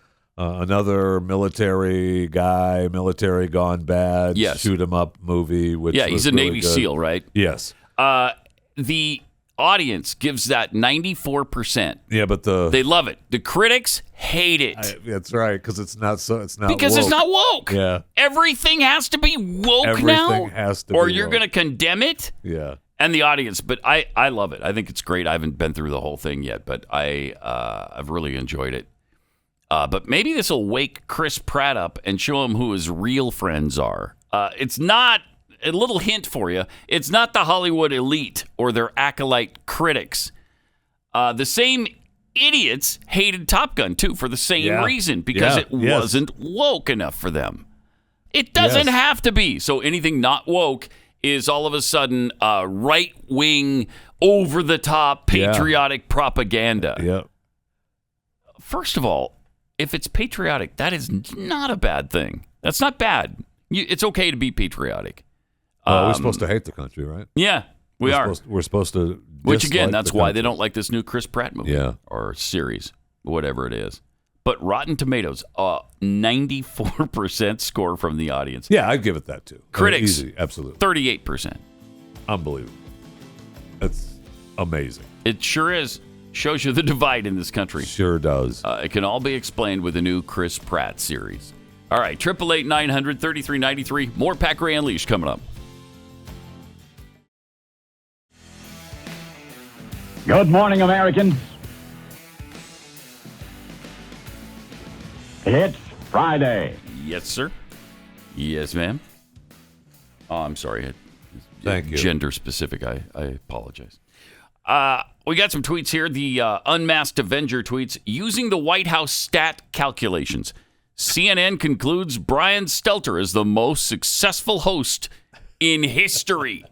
military guy, military gone bad, Yes. shoot 'em up movie. Which Yeah, was he's a really Navy good. SEAL, right? Yes. The audience gives that 94%. Yeah, but They love it. The critics hate it that's right because it's not because woke. it's not woke. Yeah. Everything has to be woke Everything now, has to or be you're woke. going to condemn it. Yeah. And the audience, but I love it. I think it's great. I haven't been through the whole thing yet, but I've really enjoyed it. But maybe this will wake Chris Pratt up and show him who his real friends are. It's not a little hint for you. It's not the Hollywood elite or their acolyte critics. The same idiots hated Top Gun too for the same reason because it wasn't woke enough for them. It doesn't have to be. So anything not woke is all of a sudden right-wing, over-the-top, patriotic propaganda. Yeah. First of all, if it's patriotic, that is not a bad thing. That's not bad. It's okay to be patriotic. We're supposed to hate the country, right? Yeah, we are. We're supposed to. Which again, dislike that's the why country. they don't like this new Chris Pratt movie or series, whatever it is. But Rotten Tomatoes, 94% score from the audience. Yeah, I'd give it that too. Critics, easy, absolutely, 38%. unbelievable. That's amazing. It sure is. Shows you the divide in this country. Sure does. It can all be explained with the new Chris Pratt series. All right, 888-900-3393. More Pat Gray Unleashed coming up. Good morning, Americans. It's Friday. Yes, sir. Yes, ma'am. Oh, I'm sorry. Thank you. Gender specific. I apologize. We got some tweets here. The Unmasked Avenger tweets, using the White House stat calculations, CNN concludes Brian Stelter is the most successful host in history.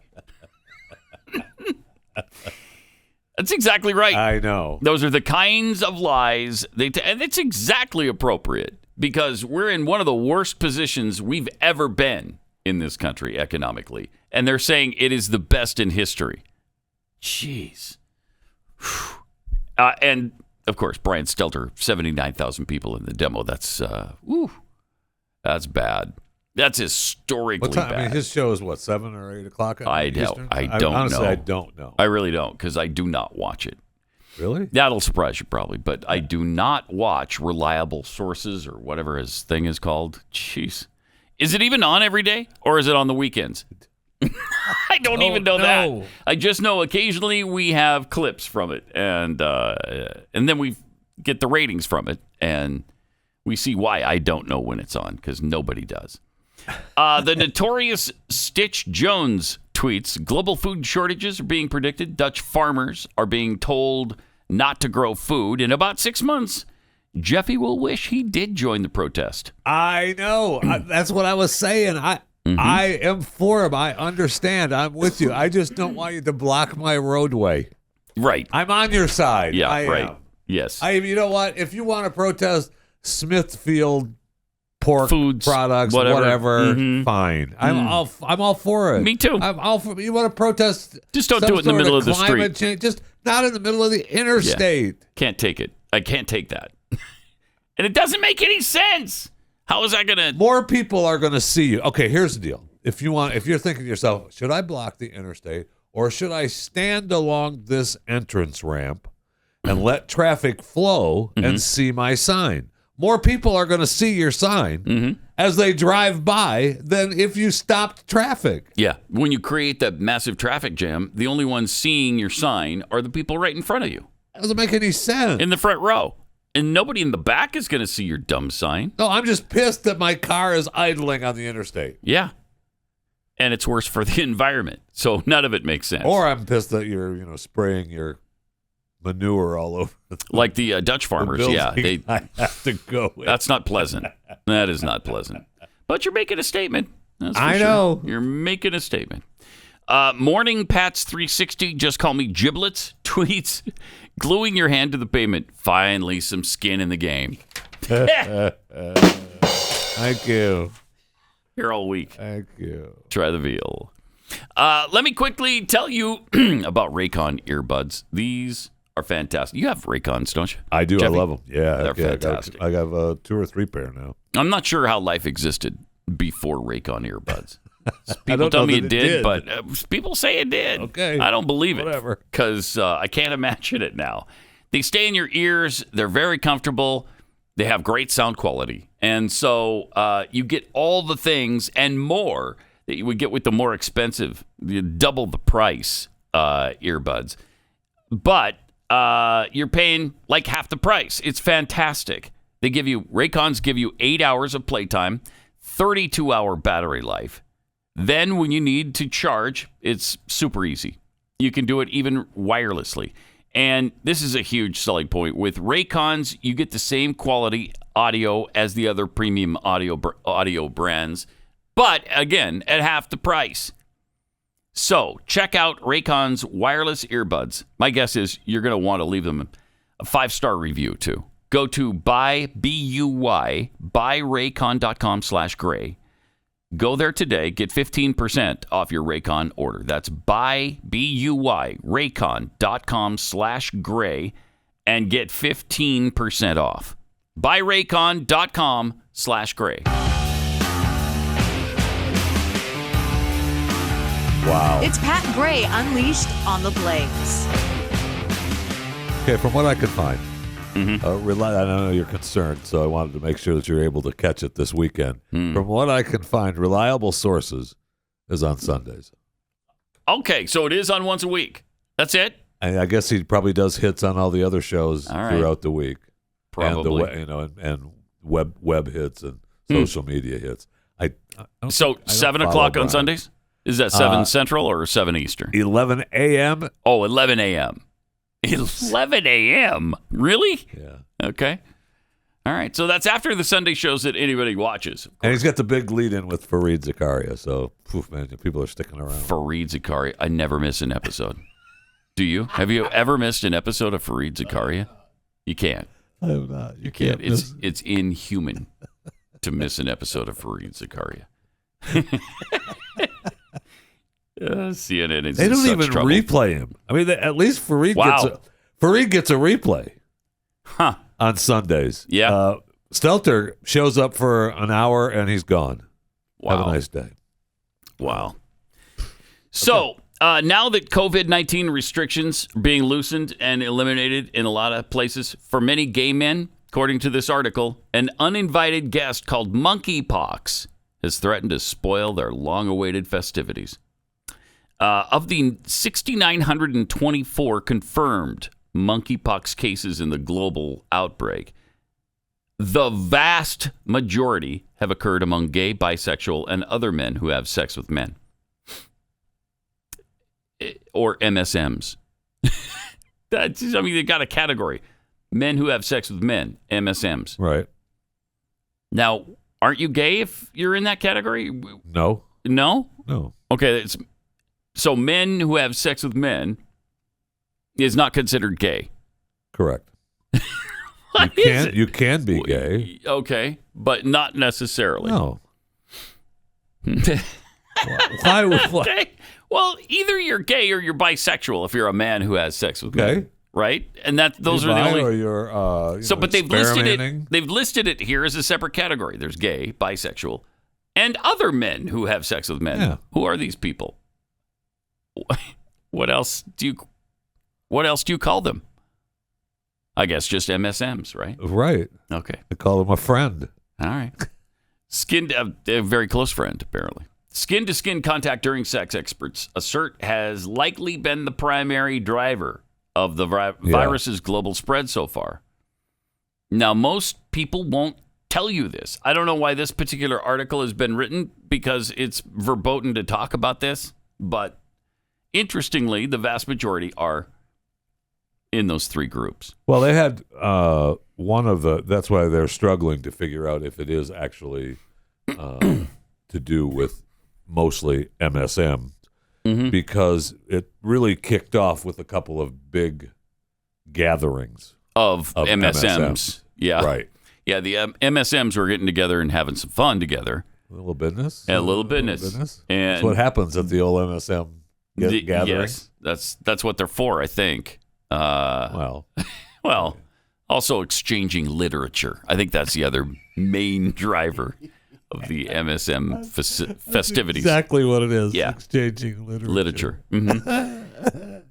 That's exactly right. I know. Those are the kinds of lies and it's exactly appropriate because we're in one of the worst positions we've ever been in this country economically. And they're saying it is the best in history. Jeez. And of course, Brian Stelter, 79,000 people in the demo. That's bad. That's historically What time? bad. I mean, his show is what, 7 or 8 o'clock? I Eastern? don't honestly, know. I don't know. I really don't because I do not watch it. Really? That'll surprise you probably, but I do not watch reliable sources or whatever his thing is called. Jeez. Is it even on every day or is it on the weekends? I don't even know that. I just know occasionally we have clips from it and then we get the ratings from it and we see why I don't know when it's on because nobody does. The notorious Stitch Jones tweets, global food shortages are being predicted. Dutch farmers are being told not to grow food. In about 6 months, Jeffy will wish he did join the protest. I know. That's what I was saying. I am for him. I understand. I'm with you. I just don't want you to block my roadway. Right. I'm on your side. Yeah, I right. am. Yes. You know what? If you want to protest Smithfield pork Foods, products, whatever. fine. I'm all for it. Me too. I'm all for. You want to protest? Just don't some do it in the sort middle of the climate street. change, just not in the middle of the interstate. Can't take it. I can't take that. And it doesn't make any sense. How is that going to... More people are going to see you. Okay, here's the deal. If you're thinking to yourself, should I block the interstate or should I stand along this entrance ramp and let traffic flow and see my sign? More people are going to see your sign as they drive by than if you stopped traffic. Yeah. When you create that massive traffic jam, the only ones seeing your sign are the people right in front of you. That doesn't make any sense. In the front row. And nobody in the back is going to see your dumb sign. No, I'm just pissed that my car is idling on the interstate. Yeah. And it's worse for the environment. So none of it makes sense. Or I'm pissed that you're, spraying your manure all over. Like the Dutch farmers, building. I have to go with. That's not pleasant. That is not pleasant. But you're making a statement. That's for I sure. know. You're making a statement. Morning Pats 360, just call me Giblets, tweets, gluing your hand to the pavement. Finally, some skin in the game. Thank you. Here all week. Thank you. Try the veal. Let me quickly tell you about Raycon earbuds. These are fantastic. You have Raycons, don't you? I do. Jeffy? I love them. Yeah, They're fantastic. I have 2 or 3 pair now. I'm not sure how life existed before Raycon earbuds. I People don't tell know me that it it did, did. but people say it did. Okay. I don't believe it. Whatever. Because I can't imagine it now. They stay in your ears. They're very comfortable. They have great sound quality. And so you get all the things and more that you would get with the more expensive, double the price earbuds. But you're paying like half the price. It's fantastic. Raycons give you 8 hours of playtime, 32-hour battery life. Then when you need to charge, it's super easy. You can do it even wirelessly. And this is a huge selling point. With Raycons, you get the same quality audio as the other premium audio brands, but again, at half the price. So check out Raycon's wireless earbuds. My guess is you're going to want to leave them a 5-star review too. Go to buyraycon.com/gray. Go there today. Get 15% off your Raycon order. That's Raycon.com/gray and get 15% off. Buyraycon.com/gray. Wow. It's Pat Gray Unleashed on the Blaze. Okay, from what I could find, I know you're concerned, so I wanted to make sure that you're able to catch it this weekend. From what I can find, Reliable Sources is on Sundays. Okay, so it is on once a week. That's it? And I guess he probably does hits on all the other shows All right. throughout the week. Probably. And web hits and social media hits. I don't So I don't 7 follow o'clock on Brian. Sundays? Is that 7 Central or 7 Eastern? 11 a.m. Oh, 11 a.m. 11 a.m.? Really? Yeah. Okay. All right. So that's after the Sunday shows that anybody watches. And he's got the big lead in with Fareed Zakaria. So, man, people are sticking around. Fareed Zakaria. I never miss an episode. Do you? Have you ever missed an episode of Fareed Zakaria? You can't. I have not. You can't. miss. It's inhuman to miss an episode of Fareed Zakaria. CNN is They in don't such even trouble. replay him. I mean, at least Fareed gets a replay on Sundays. Yeah. Stelter shows up for an hour and he's gone. Wow. Have a nice day. Wow. So now that COVID-19 restrictions are being loosened and eliminated in a lot of places, for many gay men, according to this article, an uninvited guest called monkeypox has threatened to spoil their long-awaited festivities. Of the 6,924 confirmed monkeypox cases in the global outbreak, the vast majority have occurred among gay, bisexual, and other men who have sex with men. Or MSMs. They got a category. Men who have sex with men, MSMs. Right. Now, aren't you gay if you're in that category? No. No? No. Okay, so men who have sex with men is not considered gay. Correct. What you is can it? You can be gay. Okay, but not necessarily. No. Why? Okay. Well, either you're gay or you're bisexual if you're a man who has sex with men, right? And those are the only. Or you're, But they've listed experimenting? it. They've listed it here as a separate category. There's gay, bisexual, and other men who have sex with men. Yeah. Who are these people? What else do you call them? I guess just MSMs, right? Right. Okay. I call him a friend. All right. A very close friend, apparently. Skin-to-skin contact during sex, experts assert, has likely been the primary driver of the virus's global spread so far. Now, most people won't tell you this. I don't know why this particular article has been written, because it's verboten to talk about this, but interestingly, the vast majority are in those three groups. Well, they had one of the. That's why they're struggling to figure out if it is actually to do with mostly MSM, because it really kicked off with a couple of big gatherings of MSMs. Yeah, right. Yeah, the MSMs were getting together and having some fun together. A little business. And a little business. And that's what happens at the old MSM gathering. Yes, that's what they're for, I think. Well, also exchanging literature. I think that's the other main driver of the MSM festivities. Exactly what it is. Yeah. Exchanging literature.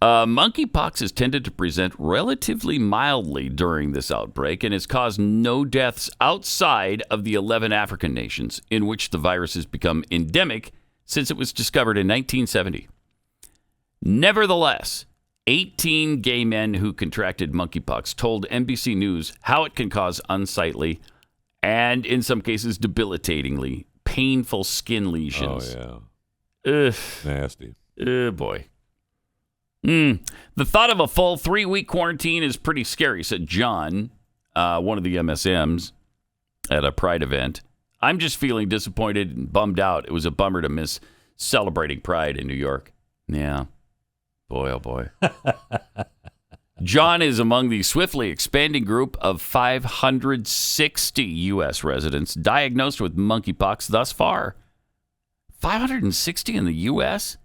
Monkeypox has tended to present relatively mildly during this outbreak and has caused no deaths outside of the 11 African nations in which the virus has become endemic since it was discovered in 1970. Nevertheless, 18 gay men who contracted monkeypox told NBC News how it can cause unsightly and, in some cases, debilitatingly painful skin lesions. Oh, yeah. Ugh. Nasty. Oh, boy. The thought of a full 3-week quarantine is pretty scary, said John, one of the MSMs, at a Pride event. I'm just feeling disappointed and bummed out. It was a bummer to miss celebrating Pride in New York. Yeah. Boy, oh boy. John is among the swiftly expanding group of 560 U.S. residents diagnosed with monkeypox thus far. 560 in the U.S.?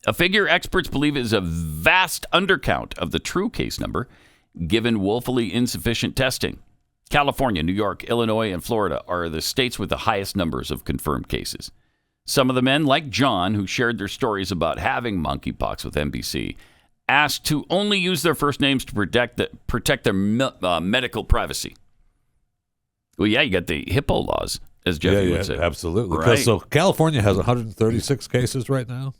A figure experts believe is a vast undercount of the true case number, given woefully insufficient testing. California, New York, Illinois, and Florida are the states with the highest numbers of confirmed cases. Some of the men, like John, who shared their stories about having monkeypox with NBC, asked to only use their first names to protect their medical privacy. Well, yeah, you got the HIPAA laws, as Jeffy would say. Absolutely. Right. So California has 136 cases right now.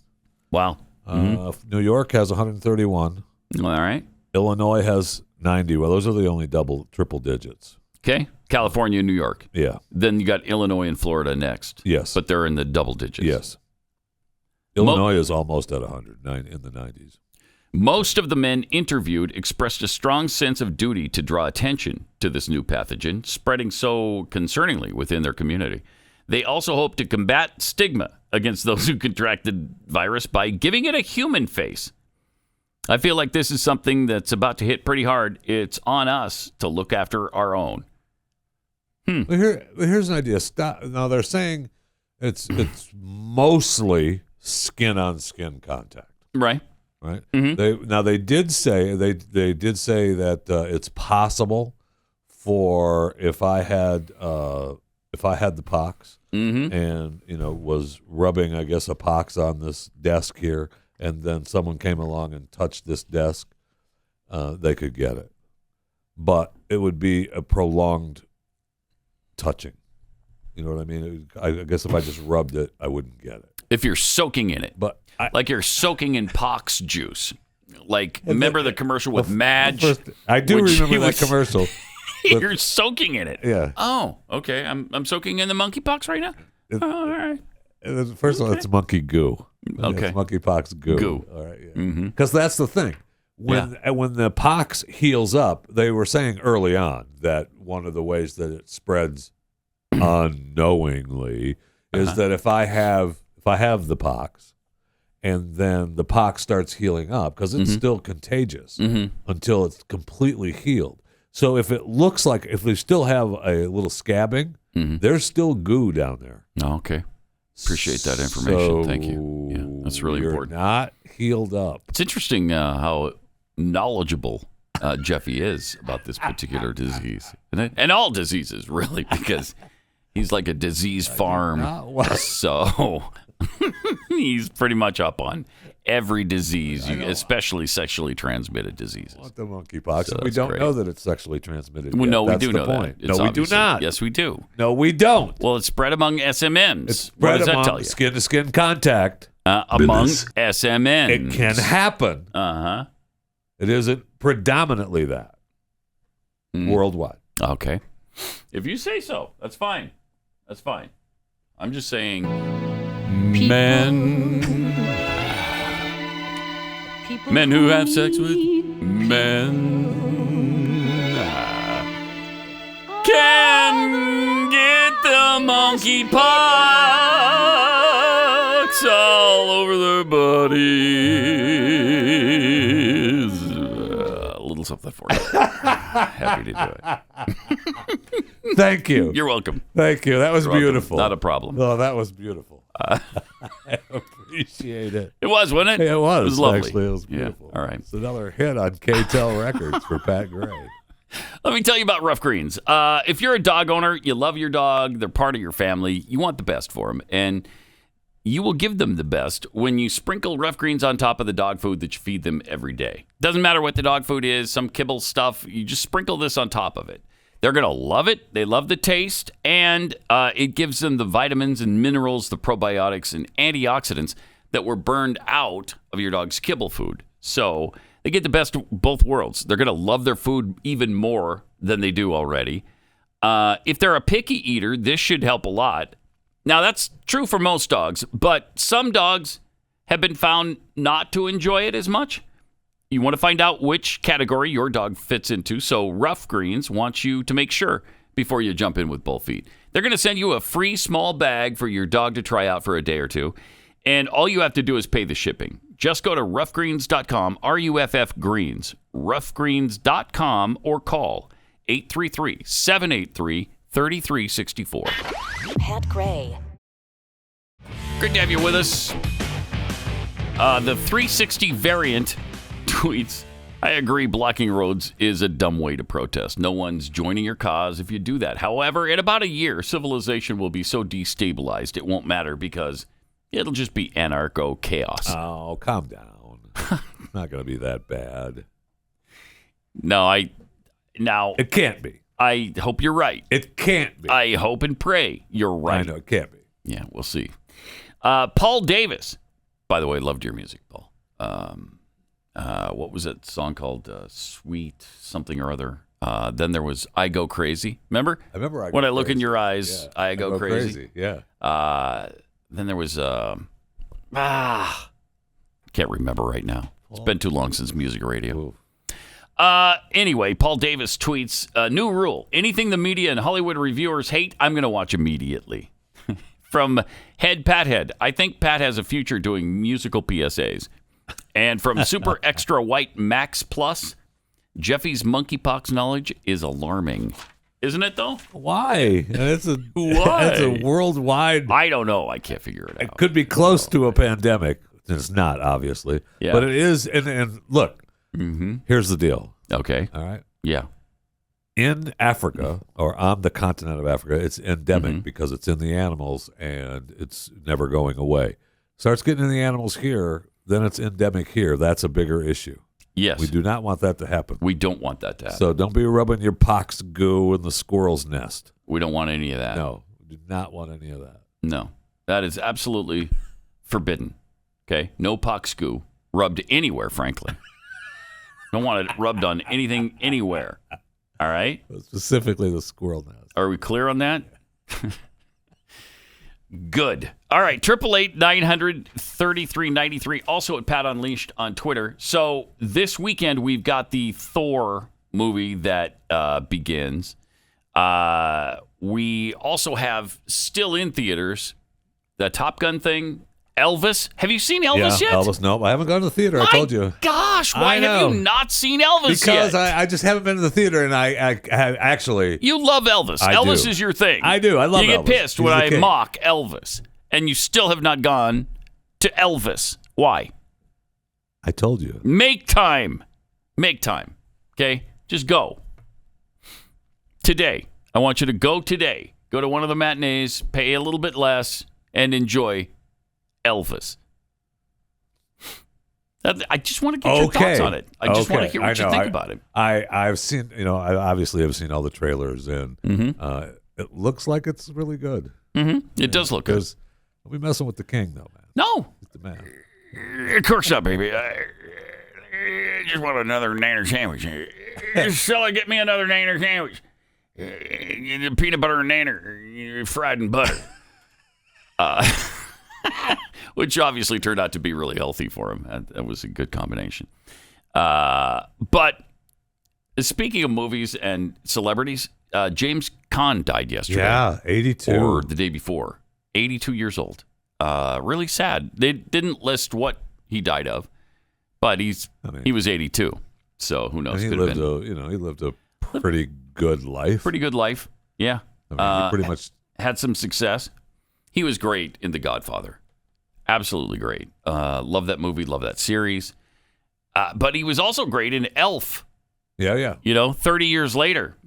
Wow. New York has 131. All right. Illinois has 90. Well, those are the only triple digits. Okay. California and New York. Yeah. Then you got Illinois and Florida next. Yes. But they're in the double digits. Yes. Illinois is almost at 100, in the 90s. Most of the men interviewed expressed a strong sense of duty to draw attention to this new pathogen, spreading so concerningly within their community. They also hope to combat stigma against those who contracted virus by giving it a human face. I feel like this is something that's about to hit pretty hard. It's on us to look after our own. Here's an idea. Now they're saying it's mostly skin-on-skin contact. Right. Right. Mm-hmm. They did say that it's possible for if I had the pox and was rubbing, I guess, a pox on this desk here, and then someone came along and touched this desk, they could get it, but it would be a prolonged touching. You know what I mean? I guess if I just rubbed it, I wouldn't get it. If you're soaking in it, but like you're soaking in pox juice. Like, remember the commercial with Madge? I do remember that commercial. You're soaking in it. Yeah. Oh, okay. I'm soaking in the monkeypox right now. All right. First of all, it's monkey goo. Okay. It's monkeypox goo. All right. Yeah. Because that's the thing. When the pox heals up, they were saying early on that one of the ways that it spreads unknowingly is that if I have the pox and then the pox starts healing up, because it's still contagious until it's completely healed. So if it looks like, if they still have a little scabbing, there's still goo down there. Oh, okay. Appreciate that information. Thank you. Yeah, that's really important. Not healed up. It's interesting how knowledgeable Jeffy is about this particular disease. And all diseases, really, because he's like a disease farm. So he's pretty much up on every disease, especially sexually transmitted diseases. What the monkeypox? So we don't know that it's sexually transmitted. Well, no, we That's do the know point. that. It's No, we do obviously- not. Yes, we do. No, we don't. Well, it's spread among SMMs. It's What spread does that among tell you? skin-to-skin contact. Among SMNs. It can happen. Uh-huh. It isn't predominantly that worldwide. Okay. If you say so, that's fine. That's fine. I'm just saying men who have sex with men can get the monkeypox all over their bodies. A little something for you. Happy to do it. Thank you. You're welcome. Thank you. That was You're welcome. beautiful. Not a problem. Oh, that was beautiful. I appreciate it. It was, wasn't it? It was. It was lovely. Actually, it was beautiful. Yeah. All right. It's another hit on K-Tel Records for Pat Gray. Let me tell you about Rough Greens. If you're a dog owner, you love your dog, they're part of your family, you want the best for them, and you will give them the best when you sprinkle Rough Greens on top of the dog food that you feed them every day. Doesn't matter what the dog food is, some kibble stuff, you just sprinkle this on top of it. They're going to love it. They love the taste, and it gives them the vitamins and minerals, the probiotics and antioxidants that were burned out of your dog's kibble food. So they get the best of both worlds. They're going to love their food even more than they do already. If they're a picky eater, this should help a lot. Now, that's true for most dogs, but some dogs have been found not to enjoy it as much. You want to find out which category your dog fits into, so Rough Greens wants you to make sure before you jump in with both feet. They're going to send you a free small bag for your dog to try out for a day or two, and all you have to do is pay the shipping. Just go to roughgreens.com, R-U-F-F Greens, roughgreens.com, or call 833-783-3364. Pat Gray. Great to have you with us. The 360 variant tweets, I agree, blocking roads is a dumb way to protest. No one's joining your cause if you do that. However, in about a year, civilization will be so destabilized it won't matter because it'll just be anarcho-chaos. Oh, calm down. It's not going to be that bad. No, It can't be. I hope you're right. It can't be. I hope and pray you're right. I know, it can't be. Yeah, we'll see. Paul Davis. By the way, loved your music, Paul. What was that song called? Sweet something or other. Then there was I Go Crazy. Remember? I remember. When I look in your eyes, yeah. I go crazy. Yeah. Then there was can't remember right now. It's been too long since music radio. Ooh. Anyway, Paul Davis tweets, new rule. Anything the media and Hollywood reviewers hate, I'm going to watch immediately. From Head Pathead, I think Pat has a future doing musical PSAs. And from Super Extra White Max Plus, Jeffy's monkeypox knowledge is alarming. Isn't it, though? Why? That's a worldwide... I don't know. I can't figure it out. It could be close to a pandemic. It's not, obviously. Yeah. But it is. And look, here's the deal. Okay. All right? Yeah. In Africa, or on the continent of Africa, it's endemic because it's in the animals and it's never going away. Starts getting in the animals here, then it's endemic here. That's a bigger issue. Yes. We do not want that to happen. We don't want that to happen. So don't be rubbing your pox goo in the squirrel's nest. We don't want any of that. No, we do not want any of that. No. That is absolutely forbidden. Okay? No pox goo rubbed anywhere, frankly. Don't want it rubbed on anything, anywhere. All right? Specifically the squirrel nest. Are we clear on that? Good. All right. 888-900-3393. Also at Pat Unleashed on Twitter. So this weekend we've got the Thor movie that begins. We also have still in theaters the Top Gun thing. Elvis. Have you seen Elvis yet? Elvis, no. I haven't gone to the theater. I told you. Gosh, why have you not seen Elvis yet? Because I just haven't been to the theater, and I actually... You love Elvis. Elvis is your thing. I do. I love Elvis. You get pissed when I mock Elvis, and you still have not gone to Elvis. Why? I told you. Make time. Make time. Okay? Just go. Today. I want you to go today. Go to one of the matinees, pay a little bit less, and enjoy Elvis. I just want to get your thoughts on it. I just want to hear what you think about it. I've seen, I obviously have seen all the trailers, and it looks like it's really good. It does look good. Don't be messing with the king, though, man. No. He's the man. Of course not, baby. I just want another nanner sandwich. Sella, get me another nanner sandwich. Peanut butter and nanner, fried in butter. Which obviously turned out to be really healthy for him. That was a good combination. But speaking of movies and celebrities, James Caan died yesterday. Yeah, 82. Or the day before. 82 years old. Really sad. They didn't list what he died of, but he was 82. So who knows? He lived a pretty good life. Pretty good life. Yeah. I mean, he pretty much had some success. He was great in The Godfather. Absolutely great. Love that movie. Love that series. But he was also great in Elf. Yeah. 30 years later,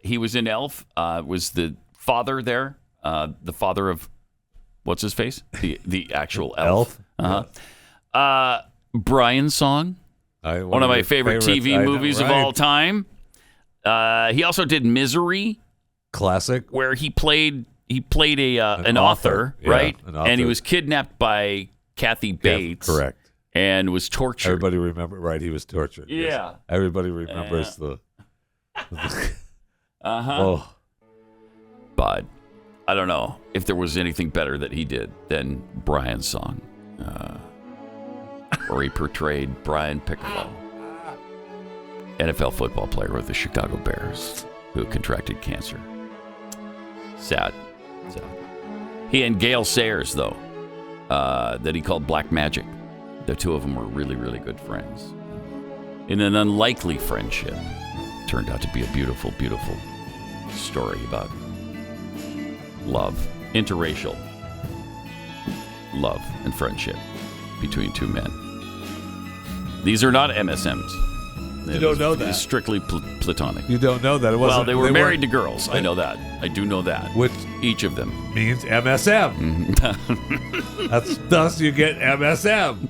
he was in Elf. Was the father there? The father of what's his face? The actual Elf. Brian's Song. One of my favorite TV movies of all time. He also did Misery. Classic. Where he played an author, right? An author. And he was kidnapped by Kathy Bates. Yeah, correct. And was tortured. Everybody remember, right? He was tortured. Yeah. Yes. Everybody remembers the. Oh. But I don't know if there was anything better that he did than Brian's Song, where he portrayed Brian Piccolo, NFL football player with the Chicago Bears, who contracted cancer. Sad. He and Gail Sayers, though, that he called Black Magic. The two of them were really, really good friends. In an unlikely friendship, turned out to be a beautiful, beautiful story about love, interracial love and friendship between two men. These are not MSMs. You don't know that. It's strictly platonic. You don't know that. It wasn't, well, they were married to girls. I know that. I do know that. Which each of them means MSM. Thus you get MSM.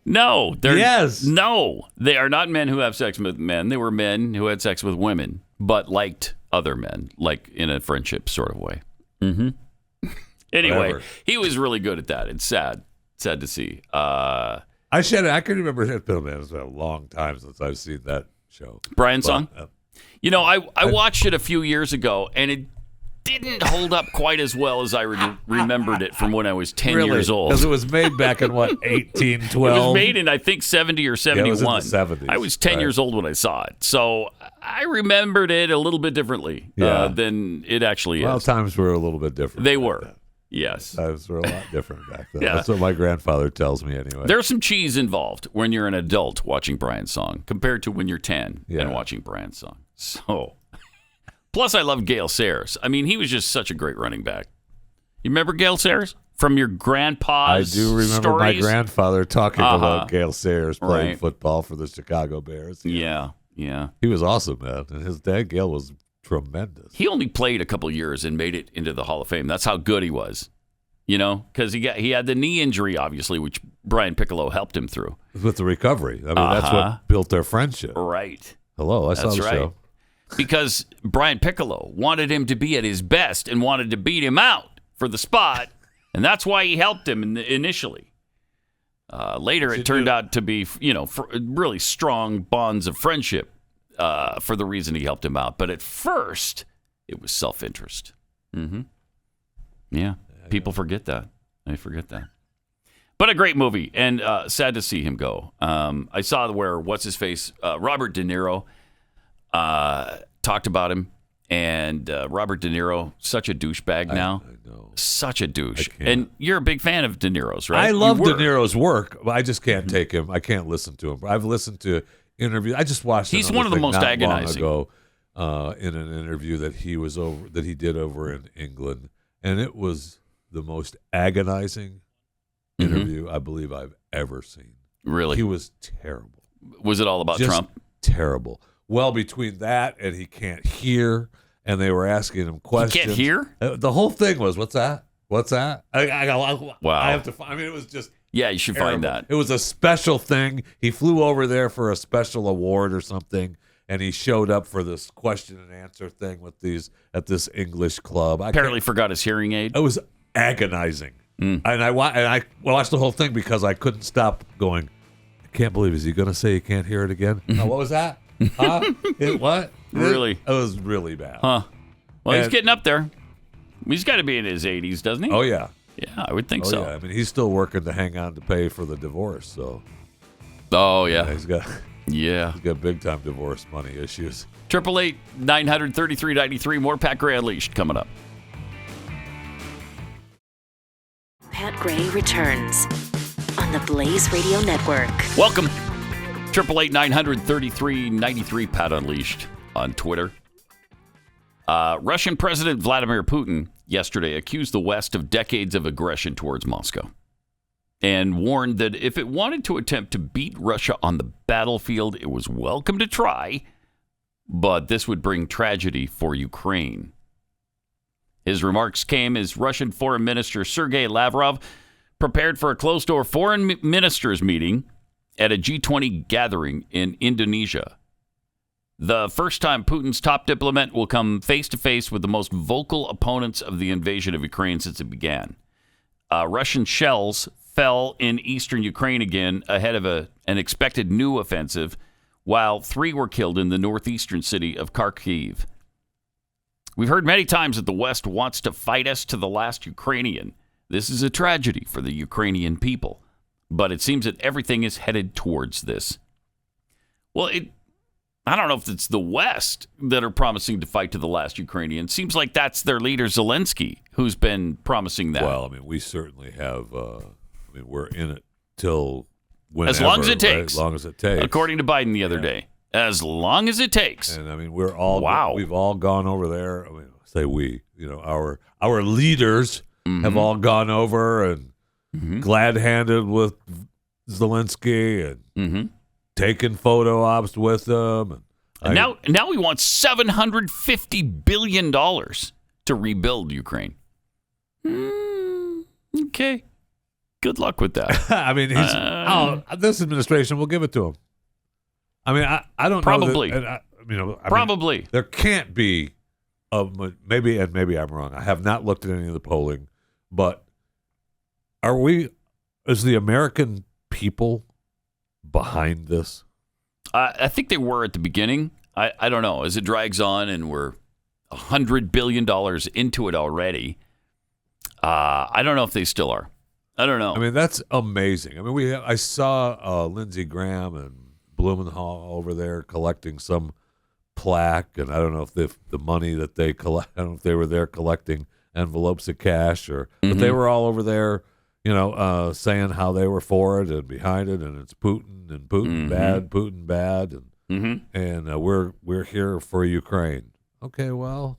No, yes. No, they are not men who have sex with men. They were men who had sex with women, but liked other men, like in a friendship sort of way. Mm-hmm. Anyway, Whatever. He was really good at that. It's sad to see. I can remember it. It's been a long time since I've seen that show. Brian's Song. I watched it a few years ago, and it didn't hold up quite as well as I remembered it from when I was 10 years old. Because it was made back in, 1812? It was made in, I think, 70 or 71. Yeah, it was in the 70s. I was 10 years old when I saw it. So I remembered it a little bit differently than it actually is. Well, times were a little bit different. They were. Then. Yes. Times were a lot different back then. That's what my grandfather tells me anyway. There's some cheese involved when you're an adult watching Brian's Song compared to when you're 10 and watching Brian's Song. So... Plus, I love Gail Sayers. I mean, he was just such a great running back. You remember Gail Sayers from your grandpa's I do remember stories? My grandfather talking about Gail Sayers playing football for the Chicago Bears. Yeah. He was awesome, man. And his dad, Gail, was tremendous. He only played a couple years and made it into the Hall of Fame. That's how good he was. Because he had the knee injury, obviously, which Brian Piccolo helped him through. With the recovery. I mean, that's what built their friendship. Right. Hello, I saw the show. Because Brian Piccolo wanted him to be at his best and wanted to beat him out for the spot, and that's why he helped him initially. Later, it turned out to be, really strong bonds of friendship for the reason he helped him out. But at first, it was self-interest. Mm-hmm. Yeah, people forget that. They forget that. But a great movie, and sad to see him go. I saw where, what's-his-face, Robert De Niro, talked about him, and Robert De Niro, such a douchebag now. I know. Such a douche. And you're a big fan of De Niro's, right? I love De Niro's work, but I just can't take him. I can't listen to him. I've listened to interviews. I just watched. He's one of the most agonizing. Long ago, in an interview that he did over in England, and it was the most agonizing interview I believe I've ever seen. Really, he was terrible. Was it all about just Trump? Terrible. Well, between that and he can't hear, and they were asking him questions. He can't hear? The whole thing was, what's that? What's that? Wow. I have to find. I mean, it was just. Yeah, you should terrible. find that. It was a special thing. He flew over there for a special award or something, and he showed up for this question and answer thing at this English club. Apparently forgot his hearing aid. It was agonizing. And I watched the whole thing because I couldn't stop going, I can't believe, is he going to say he can't hear it again? What was that? Huh? What? Really? It was really bad. Huh. Well, he's getting up there. He's got to be in his 80s, doesn't he? Oh, yeah. Yeah, I would think so. Yeah. I mean, he's still working to hang on to pay for the divorce, so. Oh, yeah. He's got big time divorce money issues. 888-900-3393. More Pat Gray Unleashed coming up. Pat Gray returns on the Blaze Radio Network. Welcome. 888-900-3393. Pat Unleashed on Twitter. Russian President Vladimir Putin yesterday accused the West of decades of aggression towards Moscow and warned that if it wanted to attempt to beat Russia on the battlefield, it was welcome to try, but this would bring tragedy for Ukraine. His remarks came as Russian Foreign Minister Sergei Lavrov prepared for a closed-door foreign ministers meeting at a G20 gathering in Indonesia. The first time Putin's top diplomat will come face-to-face with the most vocal opponents of the invasion of Ukraine since it began. Russian shells fell in eastern Ukraine again ahead of an expected new offensive, while 3 were killed in the northeastern city of Kharkiv. We've heard many times that the West wants to fight us to the last Ukrainian. This is a tragedy for the Ukrainian people, but it seems that everything is headed towards this. Well, I don't know if it's the West that are promising to fight to the last Ukrainian. Seems like that's their leader, Zelensky, who's been promising that. Well, I mean, we certainly have, we're in it till whenever. As long as it takes. Right? As long as it takes. According to Biden the other day. As long as it takes. And I mean, we've all gone over there. I mean, say we, our leaders have all gone over and glad-handed with Zelensky and taken photo ops with them. And now we want $750 billion to rebuild Ukraine. Okay. Good luck with that. I mean, this administration will give it to him. I mean, I don't probably. know. Probably. There can't be, maybe I'm wrong. I have not looked at any of the polling, but is the American people behind this? I think they were at the beginning. I don't know. As it drags on and we're $100 billion into it already, I don't know if they still are. I don't know. I mean, that's amazing. I mean, I saw Lindsey Graham and Blumenthal over there collecting some plaque, and I don't know if the money that they collect. I don't know if they were there collecting envelopes of cash, but they were all over there, saying how they were for it and behind it, and it's Putin and Putin bad, and we're here for Ukraine. Okay, well,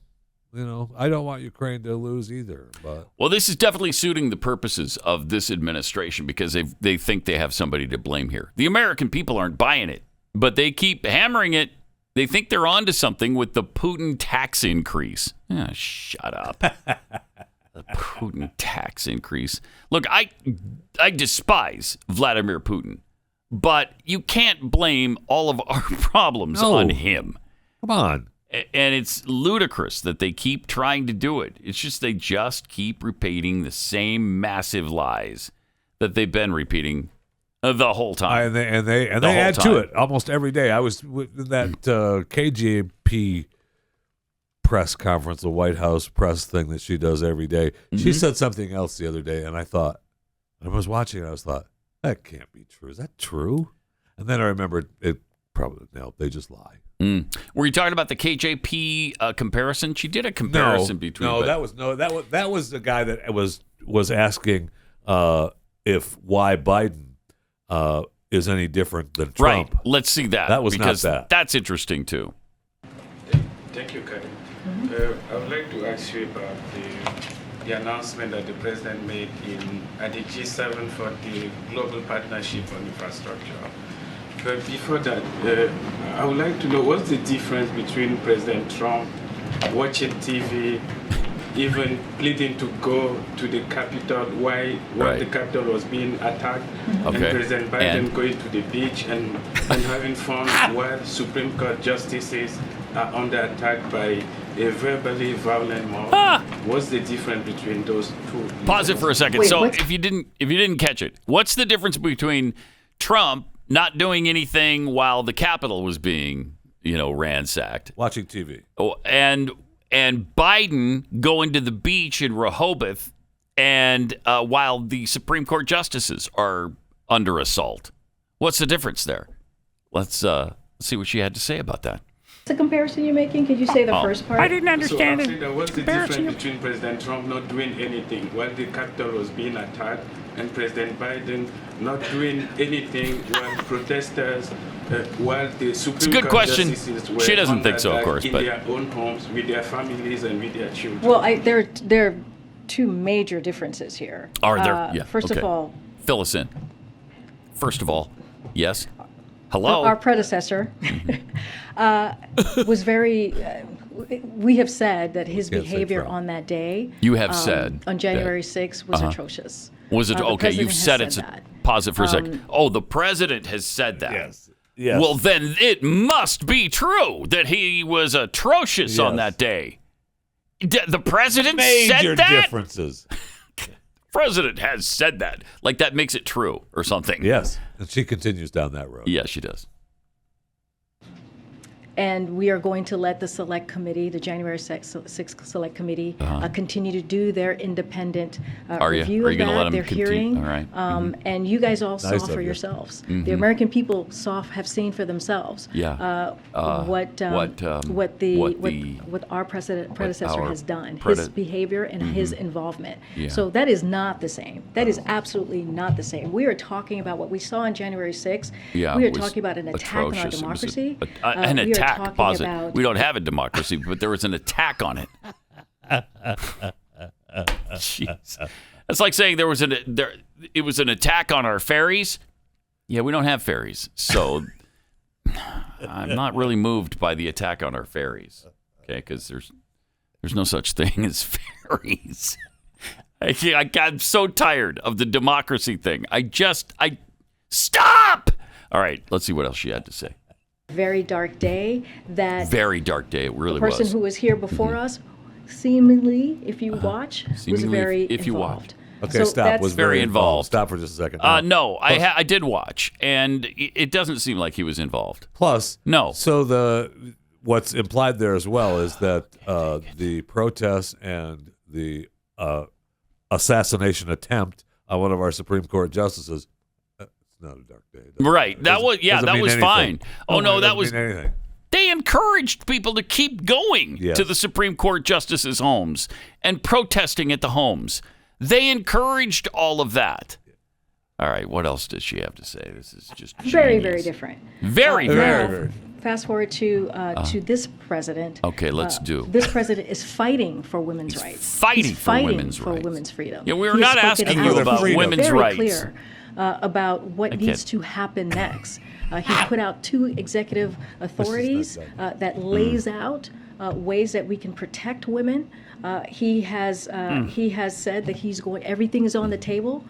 I don't want Ukraine to lose either. But this is definitely suiting the purposes of this administration because they think they have somebody to blame here. The American people aren't buying it, but they keep hammering it. They think they're onto something with the Putin tax increase. Shut up. The Putin tax increase. Look, I despise Vladimir Putin, but you can't blame all of our problems on him. Come on. And it's ludicrous that they keep trying to do it. It's just they just keep repeating the same massive lies that they've been repeating the whole time. And they add to it almost every day. I was with that KGP press conference, the White House press thing that she does every day. She said something else the other day, and I was watching it, that can't be true. Is that true? And then I remembered it probably, no, they just lie. Were you talking about the KJP comparison? She did a comparison between. That was the guy that was asking if why Biden is any different than Trump. Right. Let's see that. That was because not that. That's interesting too. Thank you, Karen. I would like to ask you about the announcement that the president made at the G7 for the Global Partnership on Infrastructure. But before that, I would like to know what's the difference between President Trump watching TV, even pleading to go to the Capitol while the Capitol was being attacked, and President Biden going to the beach and having fun while Supreme Court justices are under attack by a verbally violent mob. What's the difference between those two? Pause it for a second. If you didn't catch it, what's the difference between Trump not doing anything while the Capitol was being, ransacked, watching TV, and Biden going to the beach in Rehoboth, and while the Supreme Court justices are under assault? What's the difference there? Let's see what she had to say about that. The comparison you're making, could you say the first part? I didn't understand so it. What's the difference between President Trump not doing anything while the Capitol was being attacked and President Biden not doing anything while protesters, while the Supreme good Court question. justices were She doesn't on think so, of that, course, in but- their own homes with their families and with their children. Well, there are two major differences here. Are there? Yeah. First okay. of all, fill us in. First of all, yes. Hello. our predecessor was very. We have said that his Can't say behavior Trump. on that day. You have said on January that- 6th was atrocious. Was it The okay? president You've has said it's that. pause it for a second. Oh, the president has said that. Yes. Well, then it must be true that he was atrocious on Yes. that day. The president Major said that. differences. President has said that. Like that makes it true or something. Yes. And she continues down that road. Yeah, she does. And we are going to let the select committee, the January 6th select committee, continue to do their independent Are you? review Are you of gonna let that, 'em their continue? hearing. All right. And you guys all Nice saw of for you. yourselves. The American people have seen for themselves. Yeah. What our predecessor our has done, his behavior and his involvement. Yeah. So that is not the same. That is absolutely not the same. We are talking about what we saw on January 6th. Yeah, we are it was talking about an attack on our atrocious. It was democracy. an We are attack. talking Pause it. about- We don't have a democracy, but there was an attack on it. Jeez. That's like saying it was an attack on our ferries. Yeah, we don't have ferries, so I'm not really moved by the attack on our ferries. Okay, because there's no such thing as ferries. I'm so tired of the democracy thing. I stop. All right, let's see what else she had to say. Very dark day that Very dark day. It really the person was. who was here before us, seemingly, if you watch, was Seemingly, very if you involved. Okay, So stop. that's- Was Very involved. Stop for just a second. No, I did watch, and it doesn't seem like he was involved. Plus, No. So what's implied there as well is that the protests and the assassination attempt on one of our Supreme Court justices. It's not a dark day. Right. That was doesn't that mean was anything. fine. Oh no, it that doesn't was. mean anything. They encouraged people to keep going Yes. to the Supreme Court justices' homes and protesting at the homes. They encouraged all of that. All right, what else does she have to say? This is just Very, genius. very different. Very, Now, very. very. Fast forward to this president. Okay, let's do. This president is fighting for women's rights. fighting He's for fighting women's for rights. women's freedom. Yeah, we are He has not spoken asking you out. about He's women's very rights. clear about what get needs it. to happen next. He put out 2 executive authorities that lays out ways that we can protect women. He has said that everything is on the table.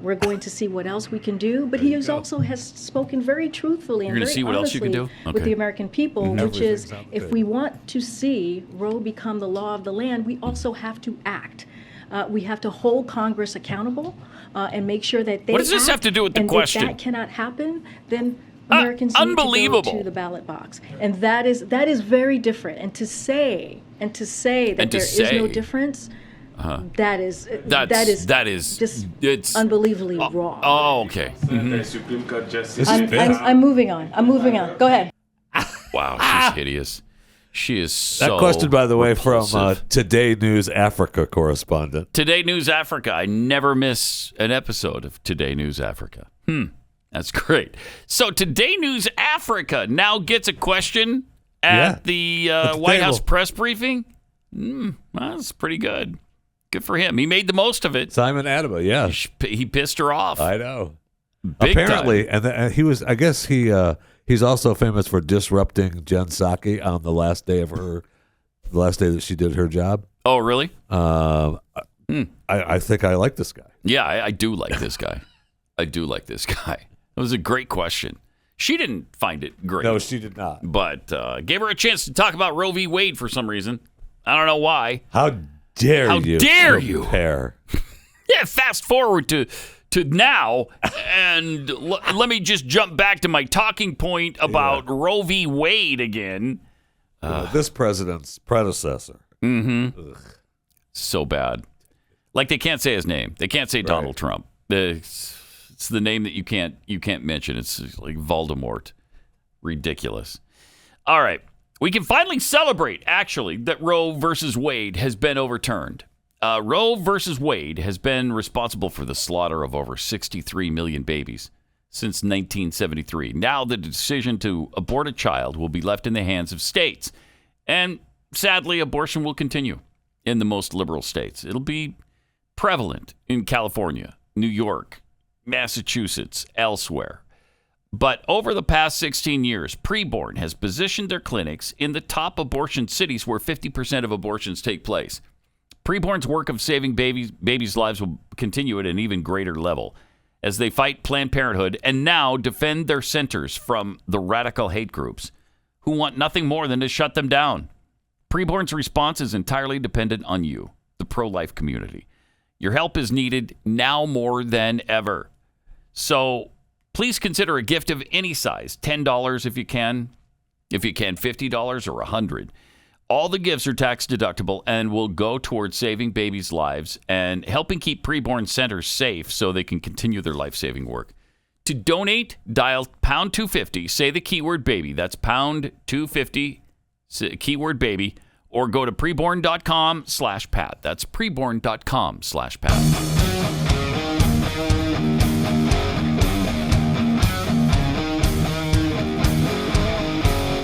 We're going to see what else we can do. But he also has spoken very truthfully and You're gonna very see what else you honestly can do? with Okay. the American people, which is Everything's on the if table. we want to see Roe become the law of the land, we also have to act. We have to hold Congress accountable and make sure that they What does this act. have to do with the And question? If that cannot happen, then Americans need to unbelievable. go to the ballot box, and that is very different. And to say that there is no difference, that is just it's unbelievably wrong. Oh, okay. The Supreme Court justice. I'm moving on. Go ahead. Wow, she's hideous. She is so. That question, by the way, from repulsive. Today News Africa correspondent. Today News Africa. I never miss an episode of Today News Africa. That's great. So Today News Africa now gets a question at the White table. House press briefing. That's pretty good. Good for him. He made the most of it. Simon Adama, yeah. He pissed her off. I know. Big Apparently, time. and he was. I guess he's also famous for disrupting Jen Psaki on the last day that she did her job. Oh, really? I think I like this guy. Yeah, I do like this guy. I do like this guy. It was a great question. She didn't find it great. No, she did not. But gave her a chance to talk about Roe v. Wade for some reason. I don't know why. How dare you? Compare. Yeah, fast forward to now, and let me just jump back to my talking point about Roe v. Wade again. This president's predecessor. So bad. Like they can't say his name. They can't say Donald Trump. It's It's the name that you can't mention. It's like Voldemort. Ridiculous. All right. We can finally celebrate, actually, that Roe versus Wade has been overturned. Roe versus Wade has been responsible for the slaughter of over 63 million babies since 1973. Now the decision to abort a child will be left in the hands of states. And sadly, abortion will continue in the most liberal states. It'll be prevalent in California, New York, Massachusetts, elsewhere. But over the past 16 years, Preborn has positioned their clinics in the top abortion cities where 50% of abortions take place. Preborn's work of saving babies' lives will continue at an even greater level as they fight Planned Parenthood and now defend their centers from the radical hate groups who want nothing more than to shut them down. Preborn's response is entirely dependent on you, the pro-life community. Your help is needed now more than ever. So please consider a gift of any size, $10 if you can, $50 or $100. All the gifts are tax deductible and will go towards saving babies' lives and helping keep preborn centers safe so they can continue their life-saving work. To donate, dial pound 250, say the keyword baby. That's pound 250, keyword baby, or go to preborn.com/Pat. That's preborn.com/Pat.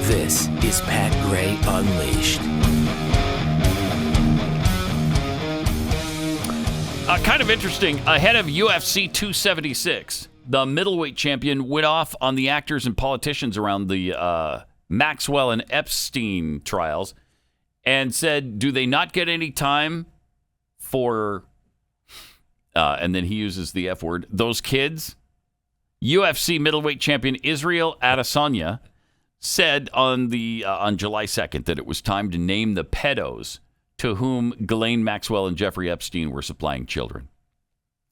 This is Pat Gray Unleashed. Kind of interesting. Ahead of UFC 276, the middleweight champion went off on the actors and politicians around the Maxwell and Epstein trials and said, do they not get any time for, and then he uses the F word, those kids? UFC middleweight champion Israel Adesanya said on July 2nd that it was time to name the pedos to whom Ghislaine Maxwell and Jeffrey Epstein were supplying children.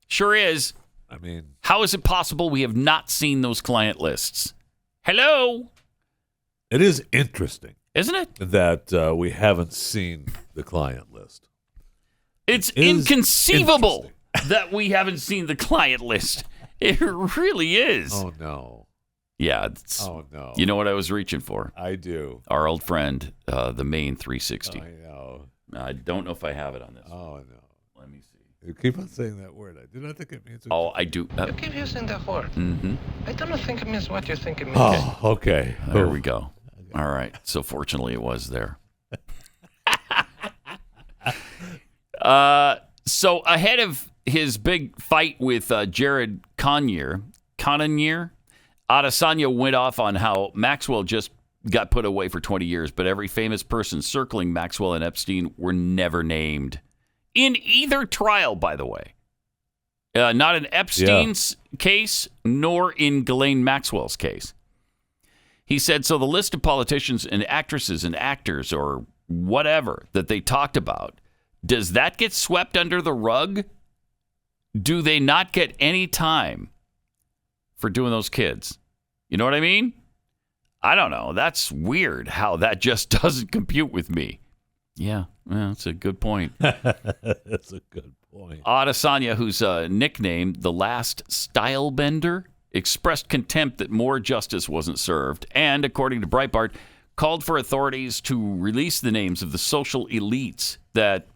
Sure is. I mean, how is it possible we have not seen those client lists? Hello? It is interesting, isn't it, that we haven't seen the client list. It's inconceivable that we haven't seen the client list. It really is. Oh, no. Yeah. Oh, no. You know what I was reaching for? I do. Our old friend, the Maine 360. I know. I don't know if I have it on this. Oh, no. Let me see. You keep on saying that word. I do not think it means... Oh, I do. You keep using that word. Mm-hmm. I don't think it means what you think it means. Oh, okay. There we go. All right. So fortunately it was there. So ahead of his big fight with Jared Cannonier, Adesanya went off on how Maxwell just got put away for 20 years, but every famous person circling Maxwell and Epstein were never named. In either trial, by the way. Not in Epstein's case, nor in Ghislaine Maxwell's case. He said, so the list of politicians and actresses and actors or whatever that they talked about, does that get swept under the rug? Do they not get any time for doing those kids? You know what I mean? I don't know. That's weird how that just doesn't compute with me. Yeah, well, that's a good point. That's a good point. Adesanya, who's nicknamed the last style bender, expressed contempt that more justice wasn't served and, according to Breitbart, called for authorities to release the names of the social elites that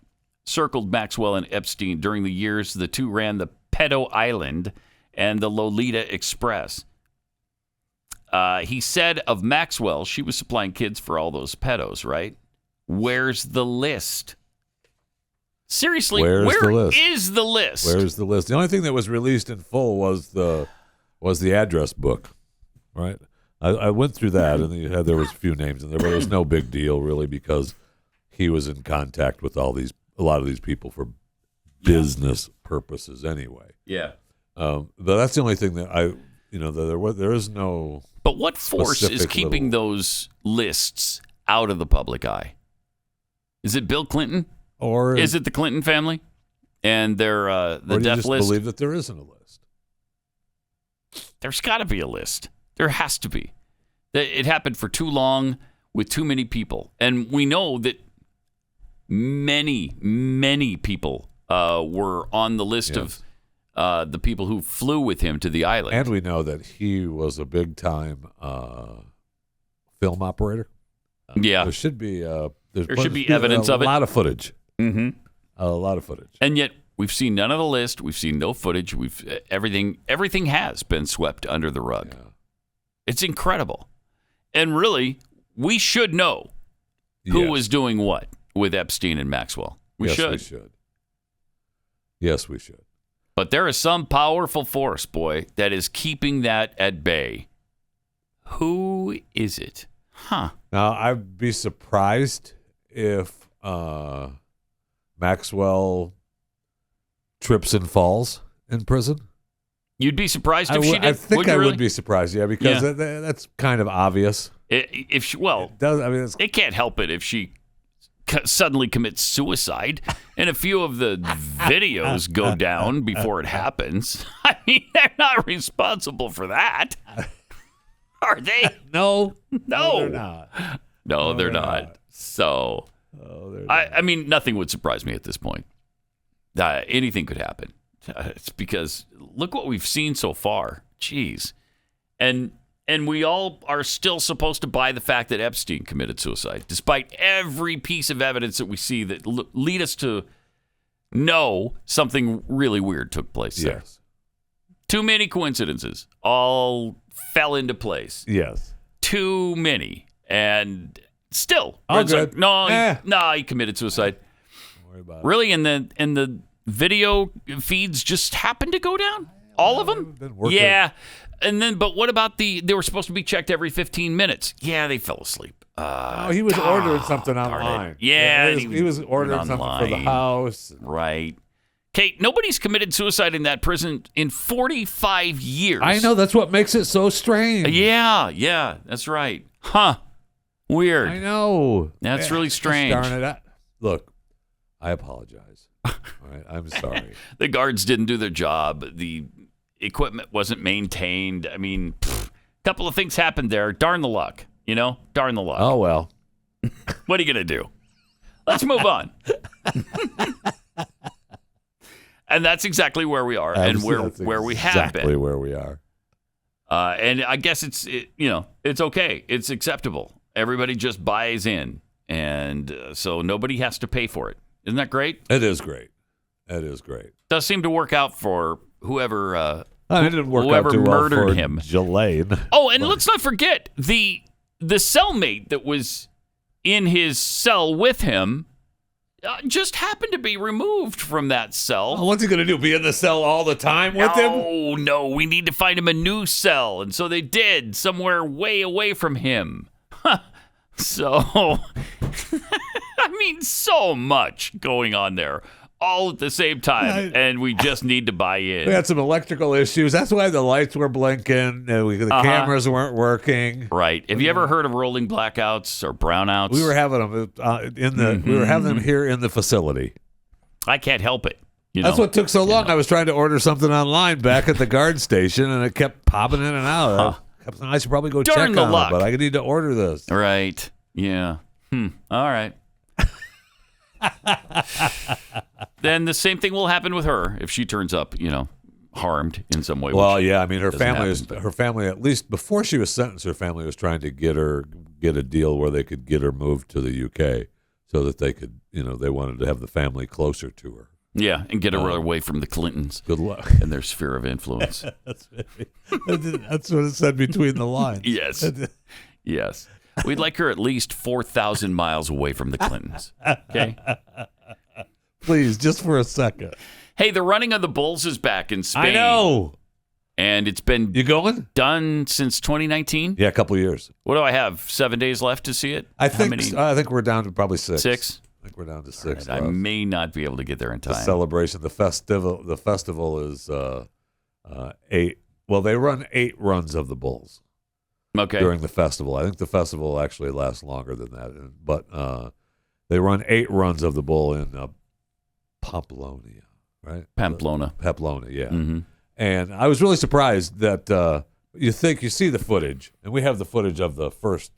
circled Maxwell and Epstein during the years the two ran the Pedo Island and the Lolita Express. He said of Maxwell, she was supplying kids for all those pedos, right? Where's the list? Seriously, where is the list? Where's the list? The only thing that was released in full was the address book, right? I went through that, and there was a few names in there, but it was no big deal, really, because he was in contact with a lot of these people for business purposes anyway. Yeah. But that's the only thing that there is no... But what force is keeping those lists out of the public eye? Is it Bill Clinton? Or is it the Clinton family and their the or death you just list? Believe that there isn't a list. There's got to be a list. There has to be. It happened for too long with too many people, and we know that many people were on the list of the people who flew with him to the island. And we know that he was a big-time film operator. Yeah. There should be evidence of it. A lot of footage. Mm-hmm. A lot of footage. And yet we've seen none of the list. We've seen no footage. Everything has been swept under the rug. Yeah. It's incredible. And really, we should know who was doing what with Epstein and Maxwell. We should. Yes, we should. But there is some powerful force, boy, that is keeping that at bay. Who is it? Huh. Now, I'd be surprised if Maxwell trips and falls in prison. You'd be surprised if she did? I think I really? would be surprised, because that's kind of obvious. If she, well, it can't help it if she suddenly commits suicide and a few of the videos go down before it happens. I mean, they're not responsible for that. Are they? No. No, they're not. No, they're not. So, I mean, nothing would surprise me at this point. Anything could happen. It's because look what we've seen so far. Jeez. And we all are still supposed to buy the fact that Epstein committed suicide, despite every piece of evidence that we see that lead us to know something really weird took place there. Yes. Too many coincidences all fell into place. Yes. Too many. And still. All good. No, he committed suicide. Don't worry about really? And the video feeds just happened to go down? All of them? Yeah. And then, but what about they were supposed to be checked every 15 minutes. Yeah, they fell asleep. He was ordering something online. Yeah. He was ordering something for the house. Right. Kate, nobody's committed suicide in that prison in 45 years. I know. That's what makes it so strange. Yeah. That's right. Huh. Weird. I know. That's really strange. Darn it. Look, I apologize. All right. I'm sorry. The guards didn't do their job. The equipment wasn't maintained. I mean, a couple of things happened there. Darn the luck. Darn the luck. Oh, well. What are you going to do? Let's move on. And that's exactly where we are and where we have been. Exactly where we are. And I guess it's okay. It's acceptable. Everybody just buys in. And so nobody has to pay for it. Isn't that great? It is great. It is great. Does seem to work out for whoever it didn't work whoever out too well murdered for him. Ghislaine. Oh, and let's not forget the cellmate that was in his cell with him just happened to be removed from that cell. Oh, what's he going to do? Be in the cell all the time with him? Oh, no. We need to find him a new cell. And so they did, somewhere way away from him. So, I mean, so much going on there all at the same time. And we just need to buy in. We had some electrical issues. That's why the lights were blinking. The cameras weren't working. Right. Have you ever heard of rolling blackouts or brownouts? We were having them we were having them here in the facility. I can't help it. That's what took so long. I was trying to order something online back at the guard station, and it kept popping in and out. I should probably go check on it, but I need to order this. Right. Yeah. All right. Then the same thing will happen with her if she turns up, harmed in some way. Well, yeah, I mean, her family, at least before she was sentenced, her family was trying to get a deal where they could get her moved to the UK so that they could, they wanted to have the family closer to her. Yeah, and get her away from the Clintons. Good luck. And their sphere of influence. That's what it said between the lines. Yes. We'd like her at least 4,000 miles away from the Clintons. Okay? Please, just for a second. Hey, the running of the bulls is back in Spain. I know. And it's been done since 2019? Yeah, a couple of years. What do I have? 7 days left to see it? I think we're down to probably 6. 6? I think we're down to 6. Right, I may not be able to get there in time. The celebration, the festival is 8. Well, they run 8 runs of the bulls. Okay. During the festival. I think the festival actually lasts longer than that. But they run 8 runs of the bull in Pamplona, right? Pamplona, yeah. Mm-hmm. And I was really surprised that you see the footage, and we have the footage of the first,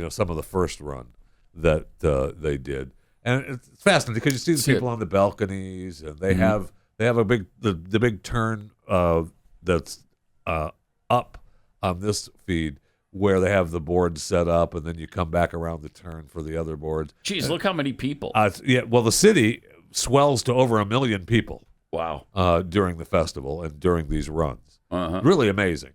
some of the first run that they did. And it's fascinating because you see the people on the balconies, and they have They have the big turn that's up on this feed where they have the boards set up, and then you come back around the turn for the other boards. Geez, look how many people. Yeah, well, the city swells to over 1 million people. Wow. During the festival and during these runs. Uh-huh. Really amazing.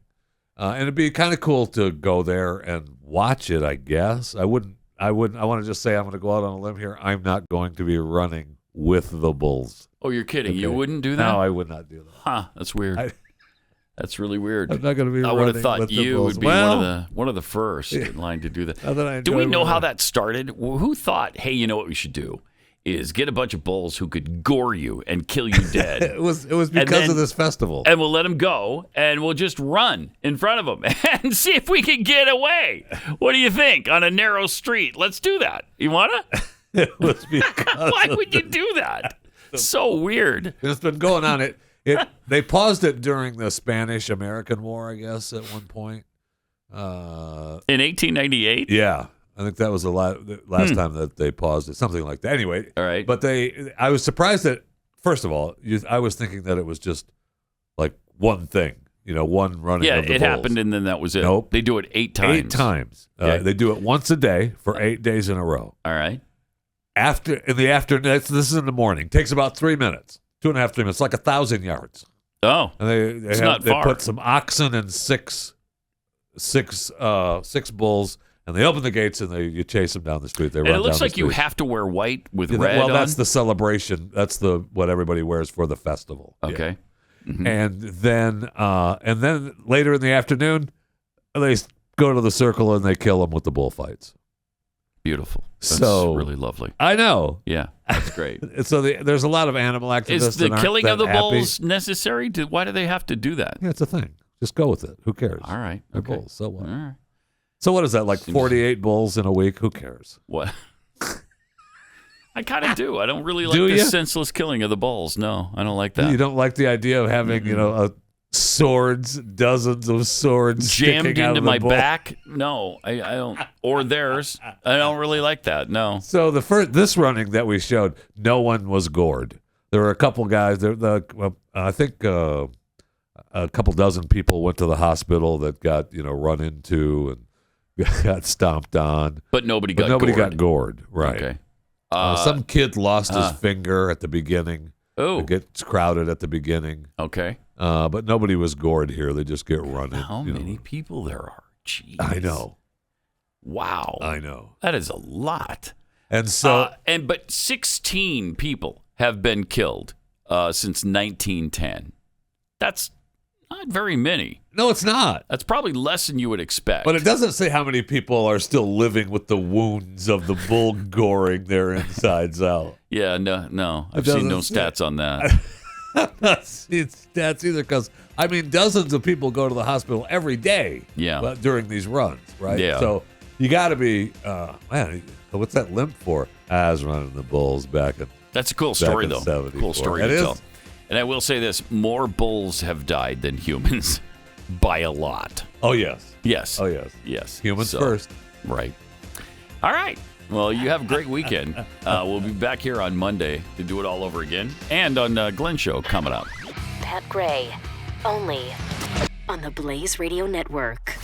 And it'd be kind of cool to go there and watch it, I guess. I want to just say I'm going to go out on a limb here. I'm not going to be running with the bulls. Oh, you're kidding. Okay. You wouldn't do that? No, I would not do that. Huh, that's weird. That's really weird. I'm not going to be I would have running thought with the you bulls. would be one of the first in line to do that. Do we know how that started? Who thought, hey, you know what we should do? Is get a bunch of bulls who could gore you and kill you dead. It was because of this festival. And we'll let them go, and we'll just run in front of them and see if we can get away. What do you think? On a narrow street. Let's do that. You want to? It was because Why would you do that? So weird. It's been going on. They paused it during the Spanish-American War, I guess, at one point. In 1898? Yeah. I think that was the last time that they paused it, something like that. Anyway, all right. But I was surprised that, first of all, I was thinking that it was just like one thing, one running of the it bulls. happened, and then that was it. Nope. They do it 8 times. 8 times. Okay. They do it once a day for 8 days in a row. All right. In the afternoon, this is in the morning. Takes about 3 minutes, 2.5, 3 minutes, like 1,000 yards. Oh, and they put some oxen and six bulls. And they open the gates and you chase them down the street. They run it looks down like the you street. have to wear white with red Well, on? that's the celebration. That's what everybody wears for the festival. Okay. Yeah. Mm-hmm. And then later in the afternoon, they go to the circle and they kill them with the bullfights. Beautiful. That's really lovely. I know. Yeah, that's great. So there's a lot of animal activists. Is the killing of the happy. bulls necessary? Why do they have to do that? Yeah, it's a thing. Just go with it. Who cares? All right. They're Okay. bulls. So what? All right. So what is that, like 48 bulls in a week? Who cares? What? I kind of do. I don't really like the senseless killing of the bulls. No, I don't like that. You don't like the idea of having, swords, dozens of swords jammed sticking out into of the my bull? back? No, I don't. Or theirs. I don't really like that. No. So this running that we showed, no one was gored. There were a couple guys. I think a couple dozen people went to the hospital that got run into and got stomped on. But nobody got gored. Right. Okay. Some kid lost his finger at the beginning. Oh. It gets crowded at the beginning. Okay. But nobody was gored here. They just get run in. How many people there are? Jeez. I know. Wow. I know. That is a lot. And so, but 16 people have been killed since 1910. That's not very many. No, it's not. That's probably less than you would expect. But it doesn't say how many people are still living with the wounds of the bull goring their insides out. Yeah, no. I've seen no stats on that. I'm not seeing stats either because, dozens of people go to the hospital every day during these runs, right? Yeah. So you got to be, man, what's that limp for? I was running the bulls back in That's a cool story, though. 74. Cool story to tell. And I will say this, more bulls have died than humans by a lot. Oh, yes. Yes. Oh, yes. Yes. Humans first. Right. All right. Well, you have a great weekend. We'll be back here on Monday to do it all over again. And on Glenn's show coming up. Pat Gray, only on the Blaze Radio Network.